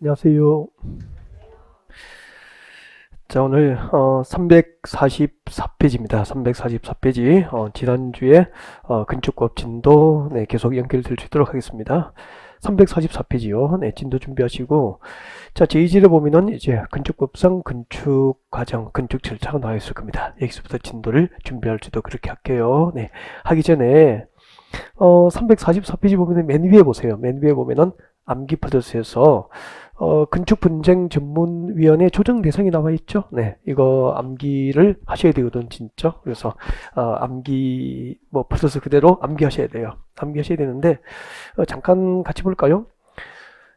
안녕하세요. 자, 오늘 344페이지입니다. 344페이지. 지난주에 건축법 진도 계속 연결될 수 있도록 하겠습니다. 344페이지요. 진도 준비하시고, 자, 제2지를 보면은 이제 건축법상 건축 과정, 건축 절차가 나와 있을 겁니다. 여기서부터 진도를 준비할 수도 그렇게 할게요. 하기 전에 344페이지 보면은 맨 위에 보세요. 맨 위에 보면은 암기 프로세스에서 건축분쟁전문위원회 조정 대상이 나와 있죠. 이거 암기를 하셔야 되거든, 진짜. 그래서 암기 프로세스 그대로 암기하셔야 돼요. 암기하셔야 되는데 잠깐 같이 볼까요?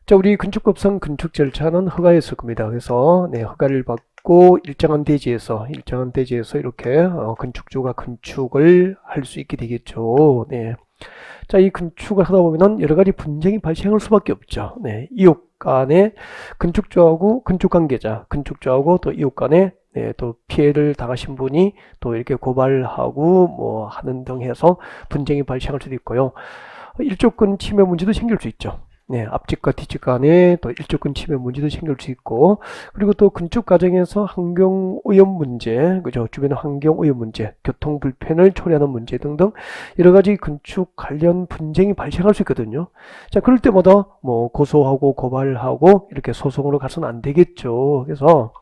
자, 우리 건축법상 건축 절차는 허가였을 겁니다. 그래서 허가를 받고 일정한 대지에서 이렇게 건축주가 건축을 할 수 있게 되겠죠. 자, 이 건축을 하다 보면은 여러 가지 분쟁이 발생할 수밖에 없죠. 이웃 간에 건축주하고 건축주하고 또 이웃 간에 또 피해를 당하신 분이 또 이렇게 고발하고 뭐 하는 등 해서 분쟁이 발생할 수도 있고요. 일조권 침해 문제도 생길 수 있죠. 앞집 뒷집 간에 또 일조권 침해 문제도 생길 수 있고, 그리고 또 건축 과정에서 환경 오염 문제, 그죠? 주변 환경 오염 문제, 교통 불편을 초래하는 문제 등등 여러 가지 건축 관련 분쟁이 발생할 수 있거든요. 자, 그럴 때마다 뭐 고소하고 고발하고 이렇게 소송으로 가서는 안 되겠죠. 그래서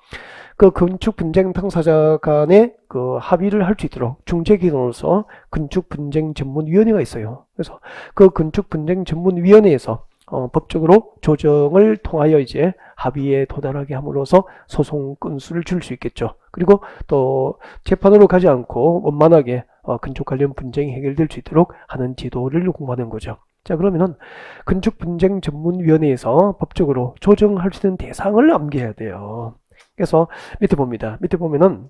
그 건축 분쟁 당사자 간에 그 합의를 할 수 있도록 중재기관으로서 건축 분쟁 전문위원회가 있어요. 그래서 그 건축 분쟁 전문위원회에서 법적으로 조정을 통하여 이제 합의에 도달하게 함으로써 소송 건수를 줄 수 있겠죠. 그리고 또 재판으로 가지 않고 원만하게 건축 관련 분쟁이 해결될 수 있도록 하는 제도를 공부하는 거죠. 자, 그러면은 건축분쟁전문위원회에서 법적으로 조정할 수 있는 대상을 암기해야 돼요. 그래서 밑에 봅니다. 밑에 보면은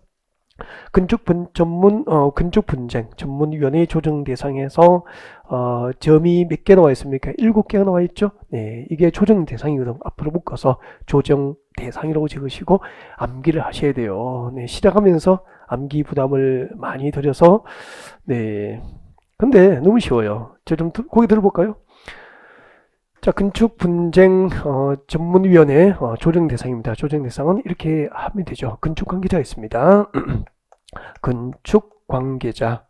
건축분쟁 전문위원회 조정 대상에서 점이 몇 개 나와 있습니까? 7개가 나와 있죠. 이게 조정 대상이거든. 앞으로 묶어서 조정 대상이라고 적으시고 암기를 하셔야 돼요. 시작하면서 암기 부담을 많이 드려서 근데 너무 쉬워요. 저 좀 고개 들어볼까요? 자, 건축분쟁 전문위원회 조정 대상입니다. 조정 대상은 이렇게 하면 되죠. 건축 관계자가 있습니다. 건축 관계자.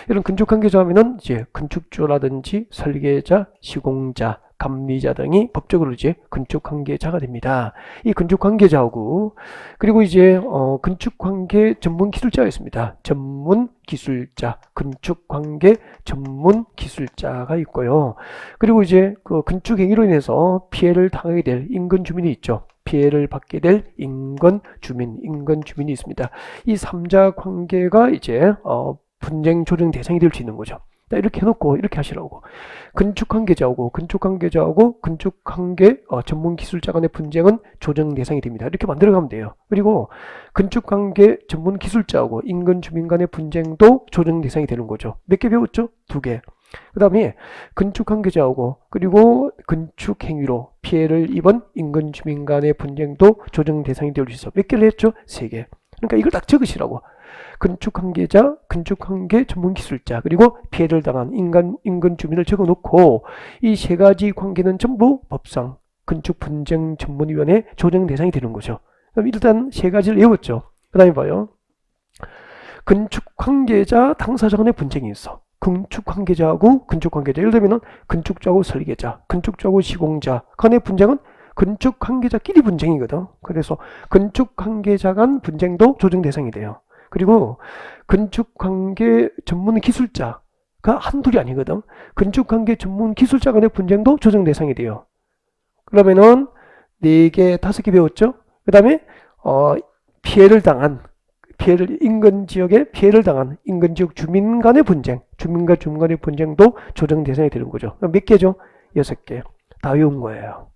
이런 건축 관계자 하면은 이제 건축주라든지 설계자, 시공자, 감리자 등이 법적으로 이제 건축 관계자가 됩니다. 이 건축 관계자하고 그리고 이제 건축 관계 전문 기술자가 있습니다. 전문 기술자, 건축 관계 전문 기술자가 있고요. 그리고 이제 그 건축 행위로 인해서 피해를 당하게 될 인근 주민이 있죠. 피해를 받게 될 인근 주민이 있습니다. 이 3자 관계가 이제 분쟁 조정 대상이 될 수 있는 거죠. 이렇게 해놓고 이렇게 하시라고. 건축 관계자하고 건축 관계 전문 기술자 간의 분쟁은 조정 대상이 됩니다. 이렇게 만들어가면 돼요. 그리고 건축 관계 전문 기술자하고 인근 주민 간의 분쟁도 조정 대상이 되는 거죠. 몇 개 배웠죠? 2개. 그 다음에 건축 관계자하고 그리고 건축 행위로 피해를 입은 인근 주민 간의 분쟁도 조정 대상이 될 수 있어. 몇 개를 했죠? 3개. 그러니까 이걸 딱 적으시라고. 건축 관계자, 건축 관계 전문 기술자, 그리고 피해를 당한 인근 주민을 적어놓고 이 3가지 관계는 전부 법상 건축 분쟁 전문위원회 조정 대상이 되는 거죠. 그럼 일단 3가지를 외웠죠. 그 다음에 봐요. 건축 관계자, 당사자 간의 분쟁이 있어. 건축 관계자하고 건축 관계자. 예를 들면 건축주하고 설계자, 건축주하고 시공자 간의 분쟁은 건축 관계자끼리 분쟁이거든. 그래서 건축 관계자 간 분쟁도 조정 대상이 돼요. 그리고 건축 관계 전문 기술자가 한둘이 아니거든. 건축 관계 전문 기술자 간의 분쟁도 조정 대상이 돼요. 그러면은 4개, 5개 배웠죠? 그 다음에 인근 지역에 피해를 당한 인근 지역 주민 간의 분쟁, 주민과 주민 간의 분쟁도 조정 대상이 되는 거죠. 몇 개죠? 6개. 다 외운 거예요.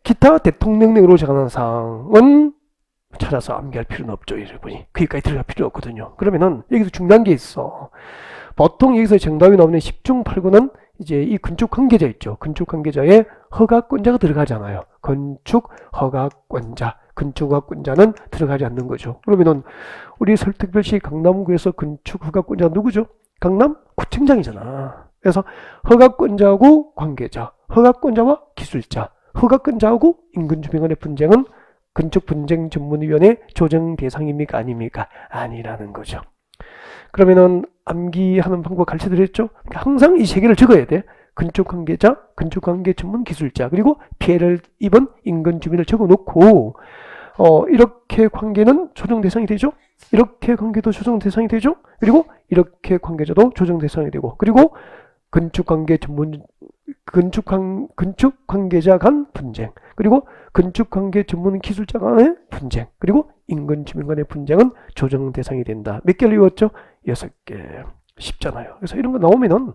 기타 대통령령으로 정하는 사항은 찾아서 암기할 필요는 없죠, 여러분이. 거기까지 들어갈 필요 없거든요. 그러면은 여기서 중요한 게 있어. 보통 여기서 정답이 나오는 10중 8구는 이제 이 건축 관계자 있죠. 건축 관계자의 허가권자가 들어가잖아요. 건축 허가권자는 들어가지 않는 거죠. 그러면은 우리 서울특별시 강남구에서 건축 허가권자 누구죠? 강남구청장이잖아. 그래서 허가권자하고 관계자, 허가권자와 기술자, 허가권자하고 인근 주민 간의 분쟁은 건축분쟁전문위원회 조정 대상입니까? 아닙니까? 아니라는 거죠. 그러면은 암기하는 방법 가르쳐드렸죠? 그러니까 항상 이 세 개를 적어야 돼. 건축관계자, 건축관계 전문 기술자, 그리고 피해를 입은 인근 주민을 적어놓고 이렇게 관계는 조정 대상이 되죠. 이렇게 관계도 조정 대상이 되죠. 그리고 이렇게 관계자도 조정 대상이 되고, 그리고 건축 관계자 간 분쟁, 그리고 건축 관계 전문 기술자 간의 분쟁, 그리고 인근 주민 간의 분쟁은 조정 대상이 된다. 몇 개를 외웠죠? 6개. 쉽잖아요. 그래서 이런 거 나오면은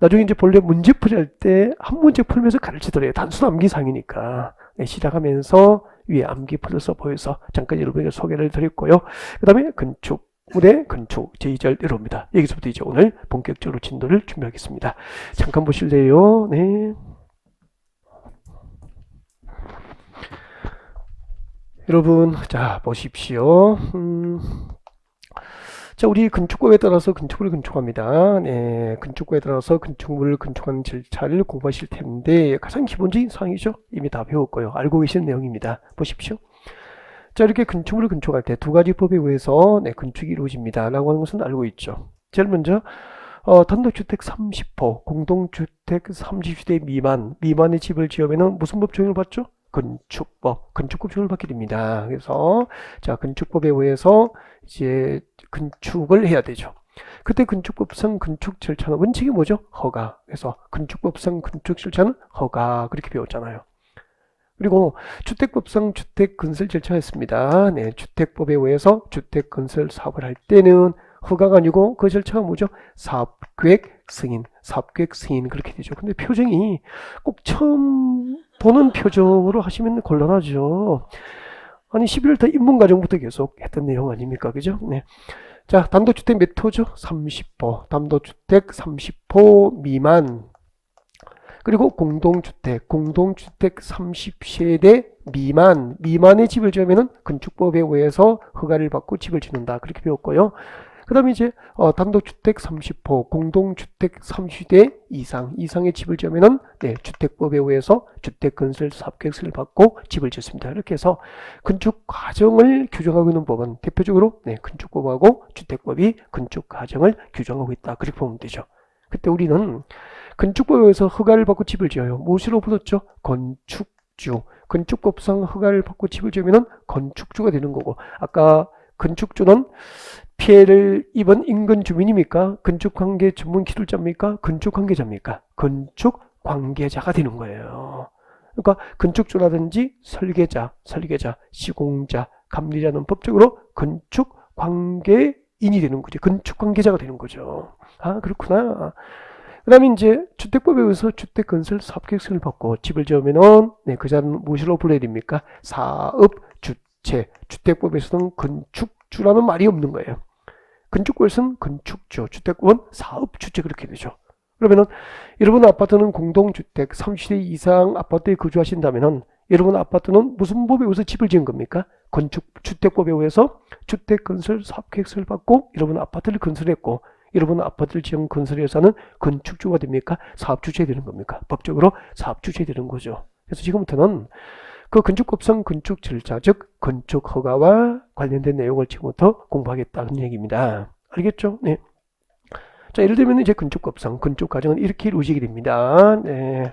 나중에 이제 본래 문제 풀이할 때 한 문제 풀면서 가르치더래요. 단순 암기상이니까. 시작하면서 위에 암기 풀어서 보여서 잠깐 여러분에게 소개를 드렸고요. 그 다음에 건축 무대 건축 제2절 내려옵니다. 여기서부터 이제 오늘 본격적으로 진도를 준비하겠습니다. 잠깐 보실래요? 네. 여러분, 자, 보십시오. 자, 우리 건축법에 따라서 건축을 건축합니다. 네, 건축법에 따라서 건축물을 건축하는 절차를 공부하실 텐데 가장 기본적인 사항이죠. 이미 다 배웠고요. 알고 계신 내용입니다. 보십시오. 자, 이렇게 건축물을 건축할 때 두 가지 법에 의해서 건축이 이루어집니다. 라고 하는 것은 알고 있죠. 제일 먼저 단독주택 30호, 공동주택 30세대 미만의 집을 지으면 무슨 법 적용을 받죠? 건축법 적용을 받게 됩니다. 그래서 자, 건축법에 의해서 이제 건축을 해야 되죠. 그때 건축법상 건축 절차는 원칙이 뭐죠? 허가. 그래서 건축법상 건축 절차는 허가, 그렇게 배웠잖아요. 그리고 주택법상 주택 건설 절차였습니다. 네, 주택법에 의해서 주택 건설 사업을 할 때는 허가가 아니고 그 절차가 뭐죠? 사업계획 승인 그렇게 되죠. 근데 표정이 꼭 처음 보는 표정으로 하시면 곤란하죠. 아니 11월달 입문과정부터 계속 했던 내용 아닙니까? 그죠? 네. 자, 단독주택 몇 호죠? 30호. 단독주택 30호 미만. 그리고 공동주택 30세대 미만의 집을 지으면은 건축법에 의해서 허가를 받고 집을 짓는다. 그렇게 배웠고요. 그 다음에 이제 단독주택 30호, 공동주택 30대 이상의 집을 지으면은 주택법에 의해서 주택건설 사업계획서를 받고 집을 짓습니다. 이렇게 해서 건축 과정을 규정하고 있는 법은 대표적으로 건축법하고 주택법이 건축 과정을 규정하고 있다. 그렇게 보면 되죠. 그때 우리는 건축법에 의해서 허가를 받고 집을 지어요. 무엇으로 불렀죠? 건축주. 건축법상 허가를 받고 집을 지으면은 건축주가 되는 거고, 아까 건축주는 피해를 입은 인근 주민입니까? 건축관계 전문 기술자입니까? 건축관계자입니까? 건축관계자가 되는 거예요. 그러니까 건축주라든지 설계자, 시공자, 감리자는 법적으로 건축관계인이 되는 거죠. 건축관계자가 되는 거죠. 아, 그렇구나. 그 다음에 이제 주택법에 의해서 주택건설 사업계획서를 받고 집을 지으면은 그 자는 무엇으로 불러야 됩니까? 사업주체. 주택법에서는 건축주라는 말이 없는 거예요. 건축법에서는 건축주, 주택법은 사업주체, 그렇게 되죠. 그러면은 여러분 아파트는 공동주택 30대 이상 아파트에 거주하신다면은 여러분 아파트는 무슨 법에 의해서 집을 지은 겁니까? 주택법에 의해서 주택건설 사업계획서를 받고 여러분 아파트를 건설했고, 여러분 아파트를 지은 건설회사는 건축주가 됩니까? 사업주체 되는 겁니까? 법적으로 사업주체 되는 거죠. 그래서 지금부터는 그 건축법상 건축 절차, 즉 건축 허가와 관련된 내용을 지금부터 공부하겠다는 얘기입니다. 알겠죠? 네. 자, 예를 들면 이제 건축법상 건축 과정은 이렇게 이루어지게 됩니다. 네.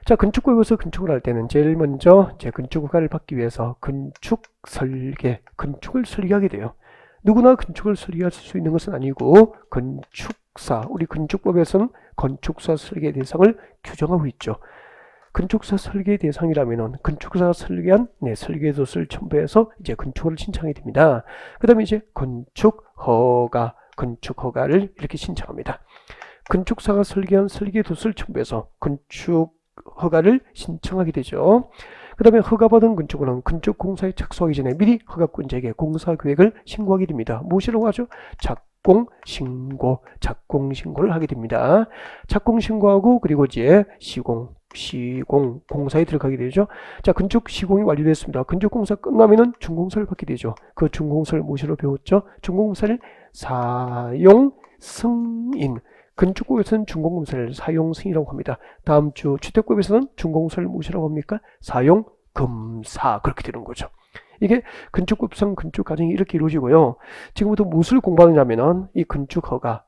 자, 건축법에서 건축을 할 때는 제일 먼저 이제 건축 허가를 받기 위해서 건축을 설계하게 돼요. 누구나 건축을 설계할 수 있는 것은 아니고 건축사, 우리 건축법에서는 건축사 설계 대상을 규정하고 있죠. 건축사 설계 대상이라면은 건축사가 설계한 설계도서를 첨부해서 이제 건축을 신청하게 됩니다. 그 다음에 이제 건축 허가를 이렇게 신청합니다. 건축사가 설계한 설계도서를 첨부해서 건축 허가를 신청하게 되죠. 그 다음에 허가받은 건축물은 건축공사에 착수하기 전에 미리 허가권자에게 공사계획을 신고하게 됩니다. 무엇이라고 하죠? 착공신고를 하게 됩니다. 착공신고하고 그리고 이제 공사에 들어가게 되죠. 자, 건축 시공이 완료됐습니다. 건축공사 끝나면은 준공사를 받게 되죠. 그 준공사를 무엇으로 배웠죠? 준공사를 사용 승인, 건축법에서는 준공검사를 사용승이라고 합니다. 다음 주 주택법에서는 준공사를 무엇이라고 합니까? 사용검사. 그렇게 되는 거죠. 이게 건축법상 건축 과정이 이렇게 이루어지고요. 지금부터 무엇을 공부하느냐면은 이 건축허가와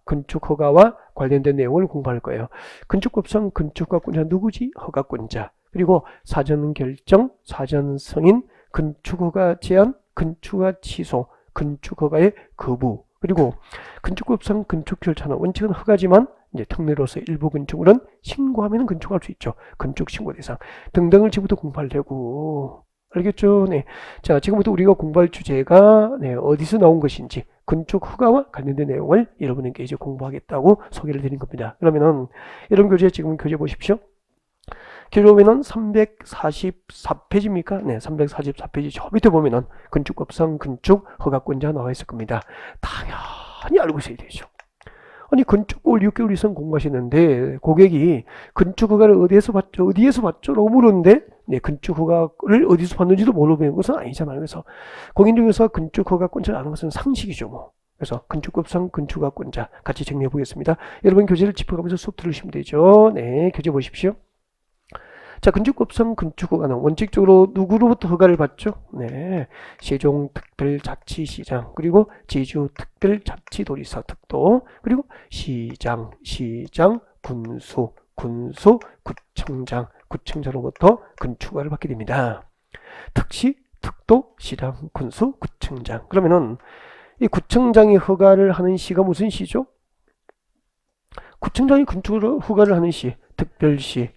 관련된 내용을 공부할 거예요. 건축법상 건축허가권자 누구지? 허가권자. 그리고 사전 결정, 사전 승인, 건축허가 제한, 건축허가 취소, 건축허가의 거부. 그리고 건축법상 건축 절차는 원칙은 허가지만 이제 특례로서 일부 건축물은 신고하면 건축할 수 있죠. 건축 신고 대상 등등을 지금부터 공부하려고. 알겠죠? 네. 자, 지금부터 우리가 공부할 주제가 어디서 나온 것인지 건축 허가와 관련된 내용을 여러분에게 이제 공부하겠다고 소개를 드린 겁니다. 그러면은 여러분 교재 지금 교재 보십시오. 교재 보면은 344페이지입니까? 네, 344페이지 저 밑에 보면은 건축법상 건축 허가권자 나와 있을 겁니다. 당연히 알고 있어야 되죠. 아니 건축법을 6개월 이상 공부하시는데 고객이 건축허가를 어디에서 받죠? 라고 물었는데 네, 건축허가를 어디서 받는지도 모르고 배운 것은 아니잖아요. 그래서 공인 중에서 건축허가권자를 아는 것은 상식이죠. 뭐. 그래서 건축법상 건축허가권자 같이 정리해 보겠습니다. 여러분 교재를 짚어가면서 수업 들으시면 되죠. 네, 교재 보십시오. 자, 건축법상 건축허가는 원칙적으로 누구로부터 허가를 받죠? 네, 세종특별자치시장, 그리고 제주특별자치도지사 특도, 그리고 시장, 군수, 구청장로부터 건축허가를 받게 됩니다. 특시, 특도, 시장, 군수, 구청장. 그러면은 이 구청장이 허가를 하는 시가 무슨 시죠? 구청장이 건축을 허가를 하는 시, 특별시,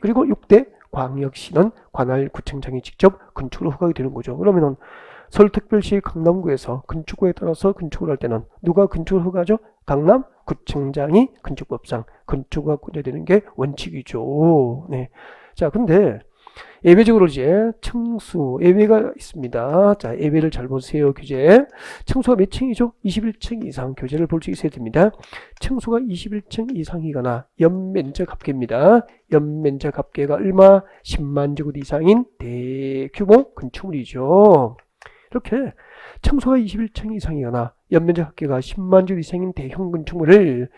그리고 6대 광역시는 관할 구청장이 직접 건축을 허가하게 되는 거죠. 그러면은 서울특별시 강남구에서 건축구에 따라서 건축을 할 때는 누가 건축을 허가하죠? 강남구청장이 건축법상 건축허가권자 되는 게 원칙이죠. 네. 자, 근데 예외적으로 이제 층수 예외가 있습니다. 자, 예외를 잘 보세요. 교재 층수가 몇 층이죠? 21층 이상. 교재를 볼 수 있어야 됩니다. 층수가 21층 이상이거나 연면적 합계입니다. 연면적 합계가 얼마? 10만 제곱 이상인 대규모 건축물이죠. 이렇게 층수가 21층 이상이거나 연면적 합계가 10만 제곱 이상인 대형 건축물을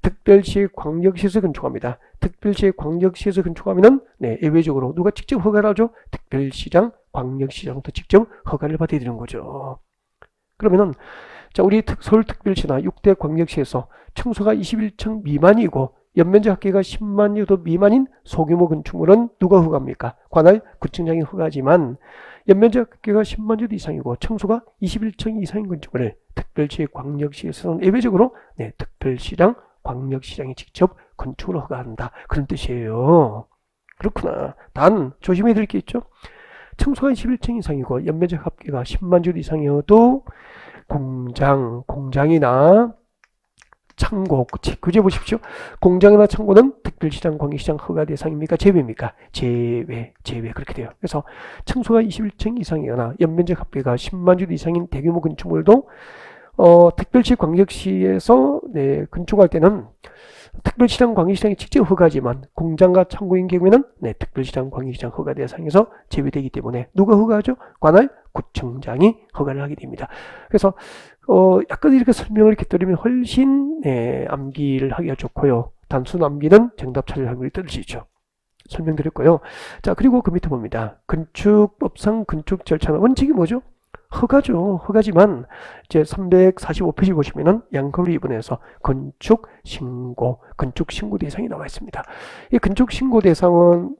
특별시 광역시에서 건축합니다. 특별시 광역시에서 건축하면은 네, 예외적으로 누가 직접 허가를 하죠? 특별시장, 광역시장부터 직접 허가를 받아야 되는 거죠. 그러면은 자, 우리 서울특별시나 6대 광역시에서 층수가 21층 미만이고 연면적 합계가 10만 제곱 미만인 소규모 건축물은 누가 허가합니까? 관할 구청장이 허가하지만 연면적 합계가 10만 제곱 이상이고 층수가 21층 이상인 건축물을 특별시 광역시에서는 예외적으로 네, 특별시장, 광역시장이 직접 건축을 허가한다. 그런 뜻이에요. 그렇구나. 단 조심해야 될 게 있죠. 층수가 21층 이상이고 연면적 합계가 10만 제곱 이상이어도 공장이나 창고, 교재 보십시오. 공장이나 창고는 특별시장, 광역시장 허가 대상입니까? 제외입니까? 제외 그렇게 돼요. 그래서 층수가 21층 이상이거나 연면적 합계가 10만 제곱 이상인 대규모 건축물도 특별시, 광역시에서 네, 건축할 때는 특별시장, 광역시장이 직접 허가하지만 공장과 창고인 경우에는 네, 특별시장, 광역시장 허가 대상에서 제외되기 때문에 누가 허가하죠? 관할 구청장이 허가를 하게 됩니다. 그래서 약간 이렇게 설명을 이렇게 드리면 훨씬 네, 암기를 하기가 좋고요. 단순 암기는 정답 찾을 확률이 떨어지죠. 설명드렸고요. 자, 그리고 그 밑에 봅니다. 건축법상 건축 절차는 원칙이 뭐죠? 허가죠. 허가지만 이제 345페이지 보시면은 양서류 2번에서 건축 신고 대상이 나와 있습니다. 이 건축 신고 대상은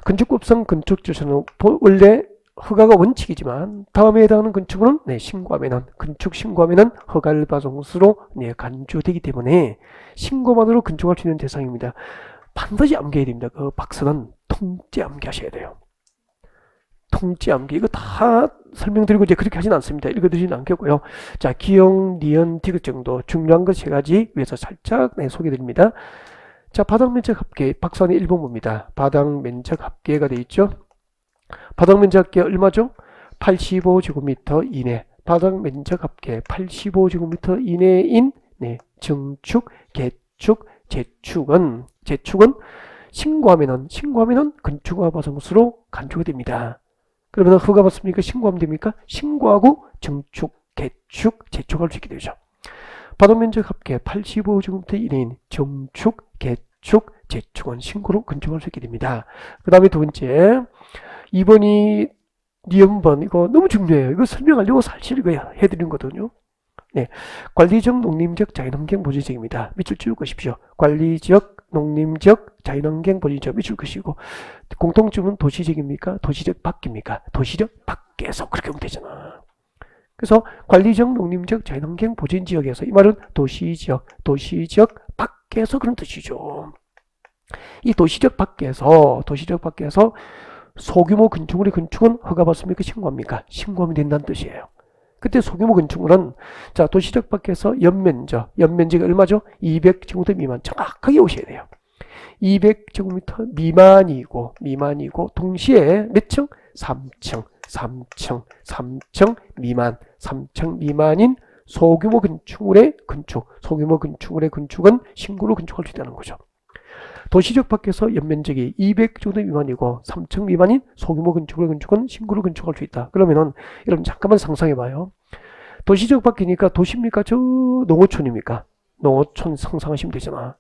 건축법상 건축 절차는 원래 허가가 원칙이지만 다음에 해당하는 건축물은 네, 건축 신고하면은 허가를 받은 것으로 네, 간주되기 때문에 신고만으로 건축할 수 있는 대상입니다. 반드시 암기해야 됩니다. 그 박스는 통째 암기하셔야 돼요. 통째 암기 이거 다 설명드리고 이제 그렇게 하진 않습니다. 읽어드리진 않겠고요. 자, 기억, 니은, 디귿 정도 중요한 것 세 가지 위해서 살짝 네, 소개드립니다. 자, 바닥 면적 합계 박스 안에 1번 봅니다. 바닥 면적 합계가 되어 있죠. 바닥 면적 합계 얼마죠? 85제곱미터 이내. 바닥 면적 합계 85제곱미터 이내인 네, 증축, 개축, 재축은 신고하면은 건축허가 받은 것으로 간주가 됩니다. 그러면 허가 받습니까? 신고하면 됩니까? 신고하고 증축, 개축, 재축할 수 있게 되죠. 바로면적 합계 85제곱미터 이내인 정축, 개축, 재축은 신고로 건축할 수 있게 됩니다. 그 다음에 두 번째, 2번이 니은번, 이거 너무 중요해요. 이거 설명하려고 사실 이거 해드린 거거든요. 네, 관리적, 농림적, 자연환경 보존지역입니다. 밑줄 쭉 그으십시오. 관리적, 농림적, 자연환경 보존지역 밑줄 그으시고, 공통점은 도시적입니까? 도시적 밖입니까? 도시적 밖에서 그렇게 하면 되잖아. 그래서 관리적, 농림적, 자연환경 보존지역에서, 이 말은 도시지역, 도시지역 밖에서 그런 뜻이죠. 이 도시적 밖에서 소규모 건축물의 건축은 허가받습니까? 신고합니까? 신고하면 된다는 뜻이에요. 그때 소규모 건축물은, 자, 도시적 밖에서 연면적이 얼마죠? 200제곱미터 미만. 정확하게 오셔야 돼요. 200제곱미터 미만이고, 동시에 몇 층? 3층 미만. 3층 미만인 소규모 건축물의 건축은 신고로 건축할 수 있다는 거죠. 도시적 밖에서 연면적이 200제곱미터 미만이고 3층 미만인 소규모 건축은 신고로 건축할 수 있다. 그러면은 여러분 잠깐만 상상해봐요. 도시적 밖이니까 도시입니까? 저 농어촌입니까? 농어촌 상상하시면 되잖아.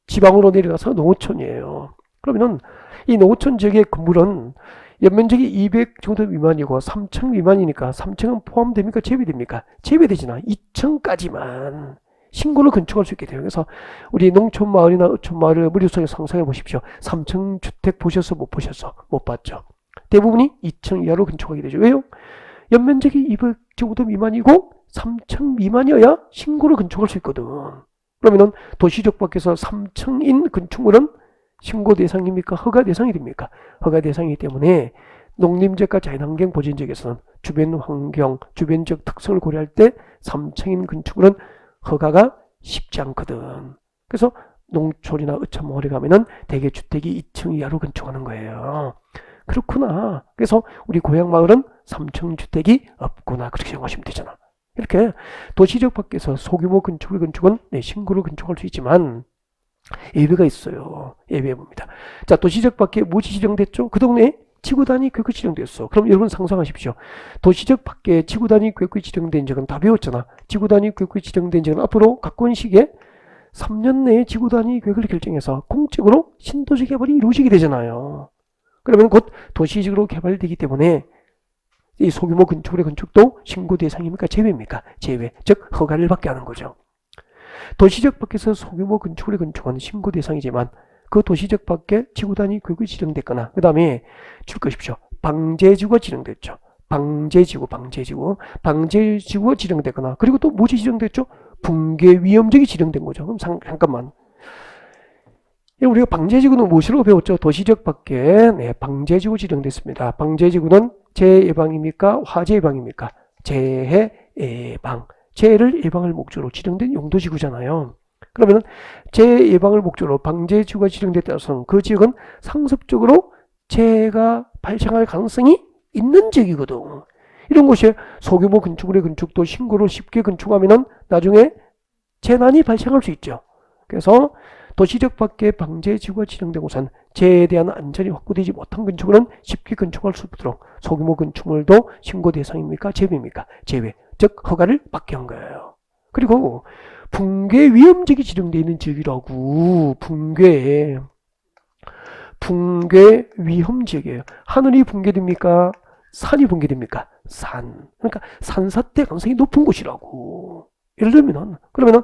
지방으로 내려가서 농어촌이에요. 그러면은 이 농어촌 지역의 건물은 연면적이 200제곱미터 미만이고 3층 미만이니까 3층은 포함됩니까? 제외됩니까? 제외되잖아. 2층까지만 신고를 건축할 수 있게 돼요. 그래서 우리 농촌마을이나 어촌마을을 머릿속에 상상해 보십시오. 3층 주택 보셨어? 못 보셨어? 못 봤죠. 대부분이 2층 이하로 건축하게 되죠. 왜요? 연면적이 200제곱미터 미만이고 3층 미만이어야 신고를 건축할 수 있거든. 그러면은 도시적 밖에서 3층인 건축물은 신고 대상입니까? 허가 대상이 됩니까? 허가 대상이기 때문에 농림지역과 자연환경 보존지역에서는 주변 환경, 주변적 특성을 고려할 때 3층인 건축물은 허가가 쉽지 않거든. 그래서 농촌이나 어촌마을에 가면은 대개 주택이 2층 이하로 건축하는 거예요. 그렇구나. 그래서 우리 고향 마을은 3층 주택이 없구나. 그렇게 생각하시면 되잖아. 이렇게 도시적 밖에서 소규모 건축은 신고로 건축할 수 있지만 예외가 있어요. 예외 봅니다. 자, 도시적 밖에 무엇이 지정됐죠? 그 동네에 지구단위 구역이 지정됐어. 그럼 여러분 상상하십시오. 도시적 밖에 지구단위 구역이 지정된 적은 다 배웠잖아. 지구단위 구역이 지정된 적은 앞으로 가까운 시기에 3년 내에 지구단위 구역을 결정해서 공적으로 신도시 개발이 이루어지게 되잖아요. 그러면 곧 도시적으로 개발되기 때문에 이 소규모 건축물의 건축도 신고 대상입니까? 제외입니까? 제외. 즉 허가를 받게 하는 거죠. 도시적 밖에서 소규모 건축물의 건축은 신고 대상이지만 그 도시적 밖에 지구단위 구역이 지정됐거나 그 다음에 줄 것이십시오. 방제지구가 지정됐죠. 방제지구가 지정됐거나 그리고 또 무엇이 지정됐죠? 붕괴 위험적이 지정된 거죠. 그럼 잠깐만. 우리가 방제지구는 무엇으로 배웠죠? 도시적 밖에 방제지구 지정됐습니다. 방제지구는 재해 예방입니까? 화재 예방입니까? 재해 예방. 재해를 예방할 목적으로 지정된 용도지구잖아요. 그러면 재해 예방을 목적으로 방제지구가 지정됐다는 그 지역은 상습적으로 재해가 발생할 가능성이 있는 지역이거든. 이런 곳에 소규모 건축물의 건축도 신고를 쉽게 건축하면 나중에 재난이 발생할 수 있죠. 그래서 도시적 밖에 방제지구가 지정된 곳은 재해에 대한 안전이 확보되지 못한 건축물은 쉽게 건축할 수 없도록 소규모 건축물도 신고 대상입니까? 제외입니까? 제외. 즉 허가를 받게 한 거예요. 그리고 붕괴 위험지역이 지정되어 있는 지역이라고. 붕괴 위험지역이에요. 하늘이 붕괴됩니까? 산이 붕괴됩니까? 산. 그러니까 산사태 가능성이 높은 곳이라고. 예를 들면 그러면은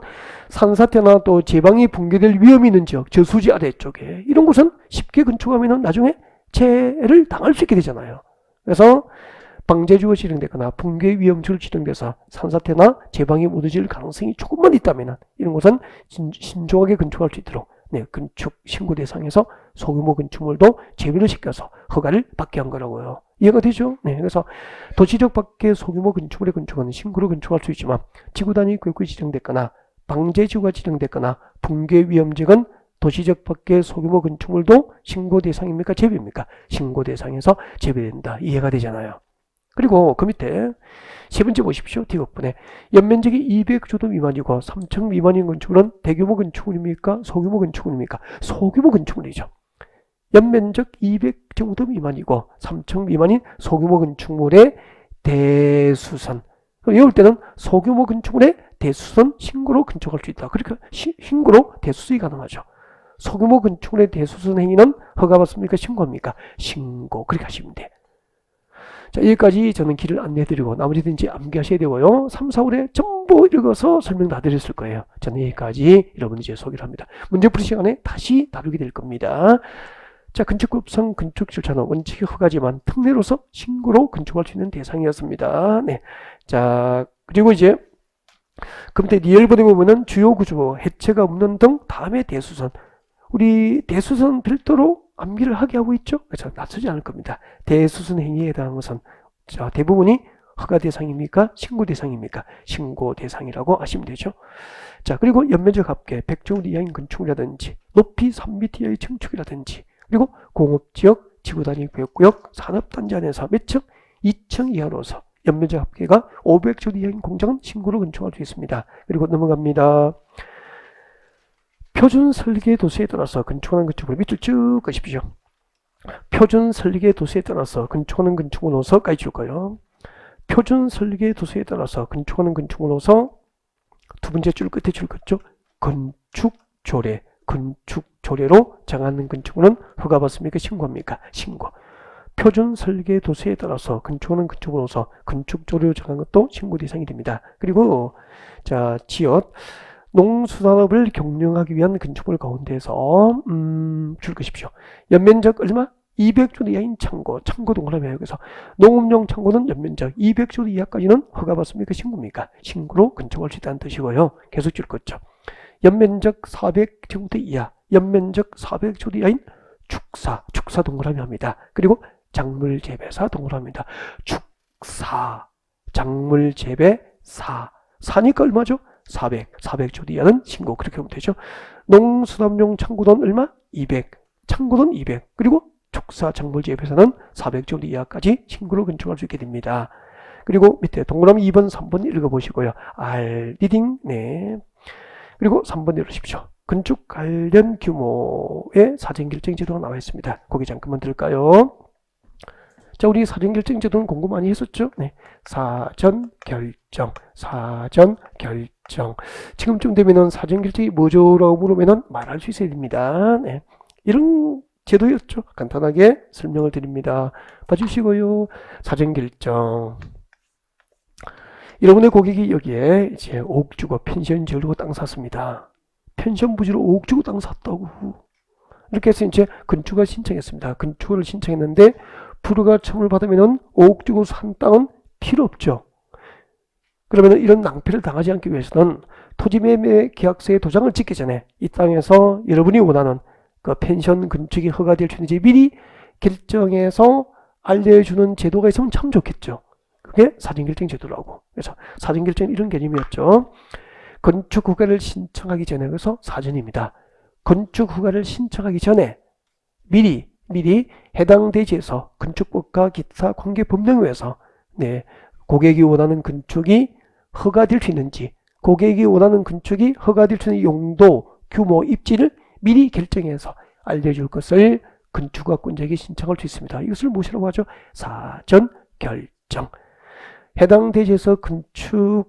산사태나 또 제방이 붕괴될 위험이 있는 지역, 저수지 아래쪽에 이런 곳은 쉽게 건축하면 나중에 재해를 당할 수 있게 되잖아요. 그래서 방제지구가 지정되거나 붕괴 위험지로 지정돼서 산사태나 제방이 묻어질 가능성이 조금만 있다면 이런 곳은 신중하게 건축할 수 있도록 건축 신고 대상에서 소규모 건축물도 제외를 시켜서 허가를 받게 한 거라고요. 이해가 되죠? 그래서 도시적 밖에 소규모 건축물의 건축은 신고로 건축할 수 있지만 지구단위 구역이 지정됐거나 방제지구가 지정됐거나 붕괴 위험지역은 도시적 밖에 소규모 건축물도 신고 대상입니까? 제외입니까? 신고 대상에서 제외된다. 이해가 되잖아요. 그리고 그 밑에 세 번째 보십시오. D부분에 연면적이 200제곱미터 미만이고 3층 미만인 건축물은 대규모 건축물입니까? 소규모 건축물입니까? 소규모 건축물이죠. 연면적 200제곱미터 미만이고 3층 미만인 소규모 건축물의 대수선. 이럴 때는 소규모 건축물의 대수선 신고로 건축할 수 있다. 그러니까 신고로 대수수이 가능하죠. 소규모 건축물의 대수선 행위는 허가받습니까? 신고합니까? 신고. 그렇게 하시면 돼. 자, 여기까지 저는 길을 안내해드리고 나머지는 이제 암기하셔야 되고요. 3, 4, 5에 전부 읽어서 설명 다 드렸을 거예요. 저는 여기까지 여러분 이제 소개를 합니다. 문제풀이 시간에 다시 다루게 될 겁니다. 자, 건축법상 건축 절차는 원칙이 허가지만 특례로서 신고로 건축할 수 있는 대상이었습니다. 네. 자, 그리고 이제 그 밑에 리얼본에 보면은 주요 구조, 해체가 없는 등 다음에 대수선. 우리 대수선 별도로 암기를 하게 하고 있죠. 그래서 낯서지 않을 겁니다. 대수선 행위에 해당하는 것은 자, 대부분이 허가 대상입니까? 신고 대상입니까? 신고 대상이라고 하시면 되죠. 자, 그리고 연면적 합계 100제곱 이하인 건축이라든지 높이 3m 이하의 청축이라든지 그리고 공업지역, 지구단위 구역, 산업단지 안에서 몇 층? 2층 이하로서 연면적 합계가 500제곱 이하인 공장은 신고로 건축할 수 있습니다. 그리고 넘어갑니다. 표준 설계 도수에 따라서 건축하는 건축물 밑줄 쭉 가십시오. 표준 설계 도수에 따라서 건축하는 건축물 노서까지 줄 거예요. 표준 설계 도수에 따라서 건축하는 건축물 노서 두 번째 줄 끝에 줄 거죠. 건축 조례. 건축 조례로 정하는 건축물은 허가받습니까? 신고합니까? 신고. 표준 설계 도수에 따라서 건축하는 건축물로서 건축 조례로 정한 것도 신고 대상이 됩니다. 그리고 자, 지역 농수산업을 경영하기 위한 건축물 가운데서 줄 것이십시오. 연면적 얼마? 200제곱 이하인 창고, 창고 동그라미 여기서 농업용 창고는 연면적 200제곱 이하까지는 허가받습니까? 신고입니까? 신고로 건축할 수 있다는 뜻이고요. 계속 줄 거죠. 연면적 400제곱 이하, 연면적 400제곱 이하인 축사 동그라미 합니다. 그리고 작물 재배사 동그라미입니다. 축사, 작물 재배사, 사니까 얼마죠? 400제곱 이하는 신고. 그렇게 하면 되죠. 농수산용 창고는 얼마? 200, 창고는 200, 그리고 축사, 작물 재배사는 400제곱 이하까지 신고로 건축할 수 있게 됩니다. 그리고 밑에 동그라미 2번, 3번 읽어보시고요. 리딩, 네. 그리고 3번 읽으십시오. 건축 관련 규모의 사전결정 제도가 나와 있습니다. 거기 잠깐만 들을까요? 자, 우리 사전결정 제도는 공부 많이 했었죠? 네. 사전결정. 지금쯤 되면은 사전결정이 뭐죠라고 물으면은 말할 수 있어야 됩니다. 네. 이런 제도였죠. 간단하게 설명을 드립니다. 봐주시고요. 사전결정. 여러분의 고객이 여기에 이제 5억 주고 펜션 지으려고 땅 샀습니다. 펜션 부지로 5억 주고 땅 샀다고. 이렇게 해서 이제 건축을 신청했습니다. 건축을 신청했는데 불허가 처분을 받으면은 5억 주고 산 땅은 필요 없죠. 그러면 이런 낭패를 당하지 않기 위해서는 토지매매 계약서에 도장을 찍기 전에 이 땅에서 여러분이 원하는 그 펜션 건축이 허가될 수 있는지 미리 결정해서 알려주는 제도가 있으면 참 좋겠죠. 그게 사전결정 제도라고. 그래서 사전결정은 이런 개념이었죠. 건축 허가를 신청하기 전에, 그래서 사전입니다. 건축 허가를 신청하기 전에 미리 해당 대지에서 건축법과 기타 관계 법령에 의해서 네, 고객이 원하는 건축이 허가될 수 있는지, 고객이 원하는 건축이 허가될 수 있는 용도, 규모, 입지를 미리 결정해서 알려줄 것을 건축허가권자에게 신청할 수 있습니다. 이것을 무엇이라고 하죠? 사전결정. 해당 대지에서 건축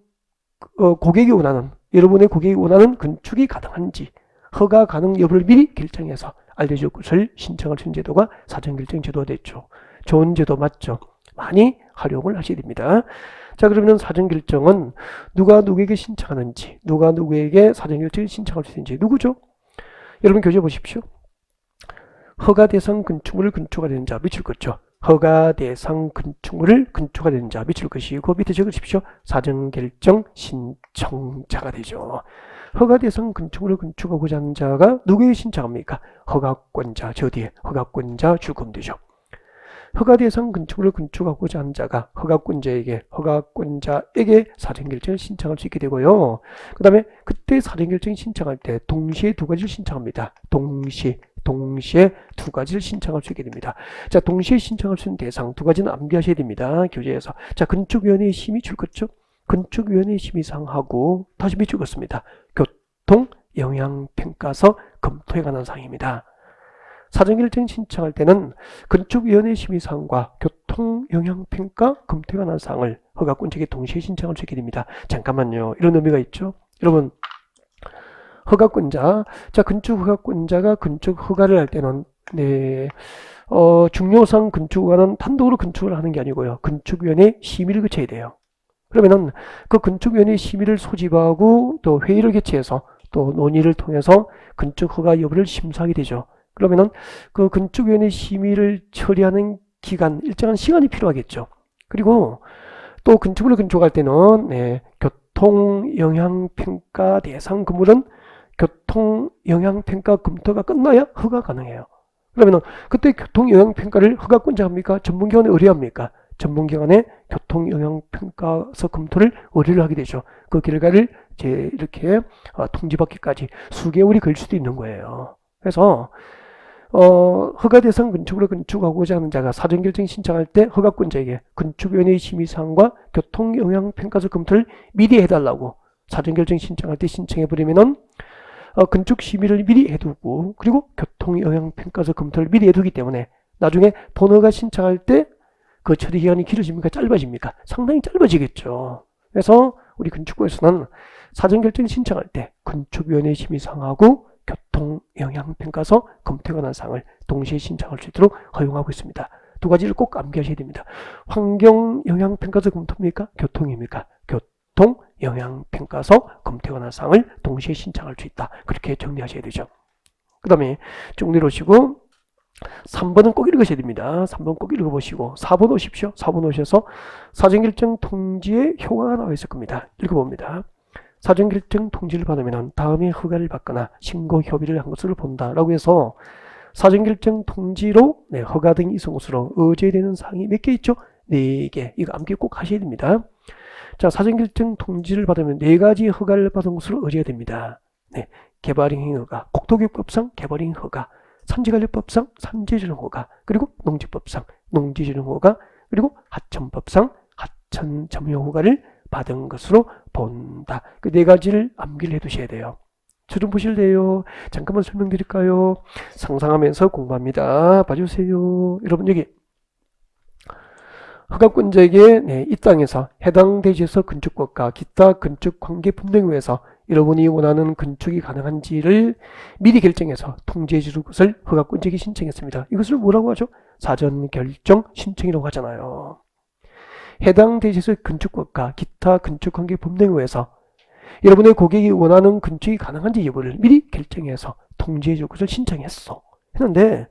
고객이 원하는, 여러분의 고객이 원하는 건축이 가능한지 허가 가능 여부를 미리 결정해서 알려줄 것을 신청할 수 있는 제도가 사전결정 제도가 됐죠. 좋은 제도 맞죠? 많이 활용을 하셔야 됩니다. 자, 그러면 사전결정은 누가 누구에게 신청하는지, 누가 누구에게 사전결정을 신청할 수 있는지, 누구죠? 여러분 교재 보십시오. 허가 대상 건축물을 건축하려는 자 밑줄 긋죠. 허가 대상 건축물을 건축하려는 자 밑줄 것이고 밑에 적으십시오. 사전결정 신청자가 되죠. 허가 대상 건축물을 건축하고자 하는 자가 누구에게 신청합니까? 허가권자, 저 뒤에 허가권자 줄거면 되죠. 허가 대상 건축물을 건축하고자 하는 자가 허가권자에게 사전결정을 신청할 수 있게 되고요. 그 다음에 그때 사전결정 신청할 때 동시에 두 가지를 신청합니다. 동시에 두 가지를 신청할 수 있게 됩니다. 자, 동시에 신청할 수 있는 대상 두 가지는 암기하셔야 됩니다. 교재에서. 자, 건축위원회의 심의 줄 것죠? 건축위원회 심의사항하고 다시 밑줄 긋습니다. 교통 영향평가서 검토에 관한 사항입니다. 사전결정 신청할 때는 건축위원회 심의사항과 교통 영향평가 검토에 관한 사항을 허가권자에게 동시에 신청할 수 있게 됩니다. 잠깐만요. 이런 의미가 있죠. 여러분, 허가권자, 자, 건축 허가권자가 건축 허가를 할 때는 중요상 건축허가는 단독으로 건축을 하는 게 아니고요. 건축위원회 심의를 거쳐야 돼요. 그러면은 그 건축위원회 심의를 소집하고 또 회의를 개최해서 또 논의를 통해서 건축허가 여부를 심사하게 되죠. 그러면은 그 건축위원회 심의를 처리하는 기간, 일정한 시간이 필요하겠죠. 그리고 또 건축물을 건축할 때는 교통영향평가 대상 건물은 교통영향평가 검토가 끝나야 허가 가능해요. 그러면은 그때 교통영향평가를 허가권자 합니까? 전문기관에 의뢰합니까? 전문기관에 교통영향평가서 검토를 의뢰를 하게 되죠. 그 결과를 이제 이렇게 통지받기까지 수개월이 걸릴 수도 있는 거예요. 그래서 허가 대상 건축으로 건축하고자 하는 자가 사전결정 신청할 때 허가권자에게 건축위원회 심의사항과 교통영향평가서 검토를 미리 해달라고 사전결정 신청할 때 신청해버리면은 건축 심의를 미리 해두고 그리고 교통영향평가서 검토를 미리 해두기 때문에 나중에 본허가 신청할 때 그 처리 기간이 길어집니까? 짧아집니까? 상당히 짧아지겠죠. 그래서 우리 건축부에서는 사전결정 신청할 때 건축위원회 심의사항하고 교통영향평가서 검토에 관한 사항을 동시에 신청할 수 있도록 허용하고 있습니다. 두 가지를 꼭 암기하셔야 됩니다. 환경영향평가서 검토입니까? 교통입니까? 교통영향평가서 검토에 관한 사항을 동시에 신청할 수 있다. 그렇게 정리하셔야 되죠. 그 다음에 쭉 내려오시고 3번은 꼭 읽으셔야 됩니다. 3번 꼭 읽어보시고 4번 오십시오. 4번 오셔서 사전결정 통지에 효과가 나와 있을 겁니다. 읽어봅니다. 사전결정 통지를 받으면 다음에 허가를 받거나 신고 협의를 한 것으로 본다라고 해서 사전결정 통지로 허가 등 이성으로 의제되는 사항이 몇 개 있죠? 4개. 이거 암기 꼭 하셔야 됩니다. 자, 사전결정 통지를 받으면 4가지 허가를 받은 것으로 의제가 됩니다. 개발행위 허가, 국토교육법상 개발행위 허가, 산지관리법상 산지조정허가, 그리고 농지법상 농지조정허가, 그리고 하천법상 하천점용허가를 받은 것으로 본다. 그 4가지를 암기를 해두셔야 돼요. 저 좀 보실래요? 잠깐만 설명드릴까요? 상상하면서 공부합니다. 봐주세요. 여러분 여기 허가권자에게 이 땅에서 해당 대지에서 건축법과 기타 건축관계 법령에서 여러분이 원하는 건축이 가능한지를 미리 결정해서 통지해 줄 것을 허가권자에게 신청했습니다. 이것을 뭐라고 하죠? 사전결정 신청이라고 하잖아요. 해당 대지에서 건축법과 기타 건축관계 법령에서 여러분의 고객이 원하는 건축이 가능한지 여부를 미리 결정해서 통지해 줄 것을 신청했어. 했는데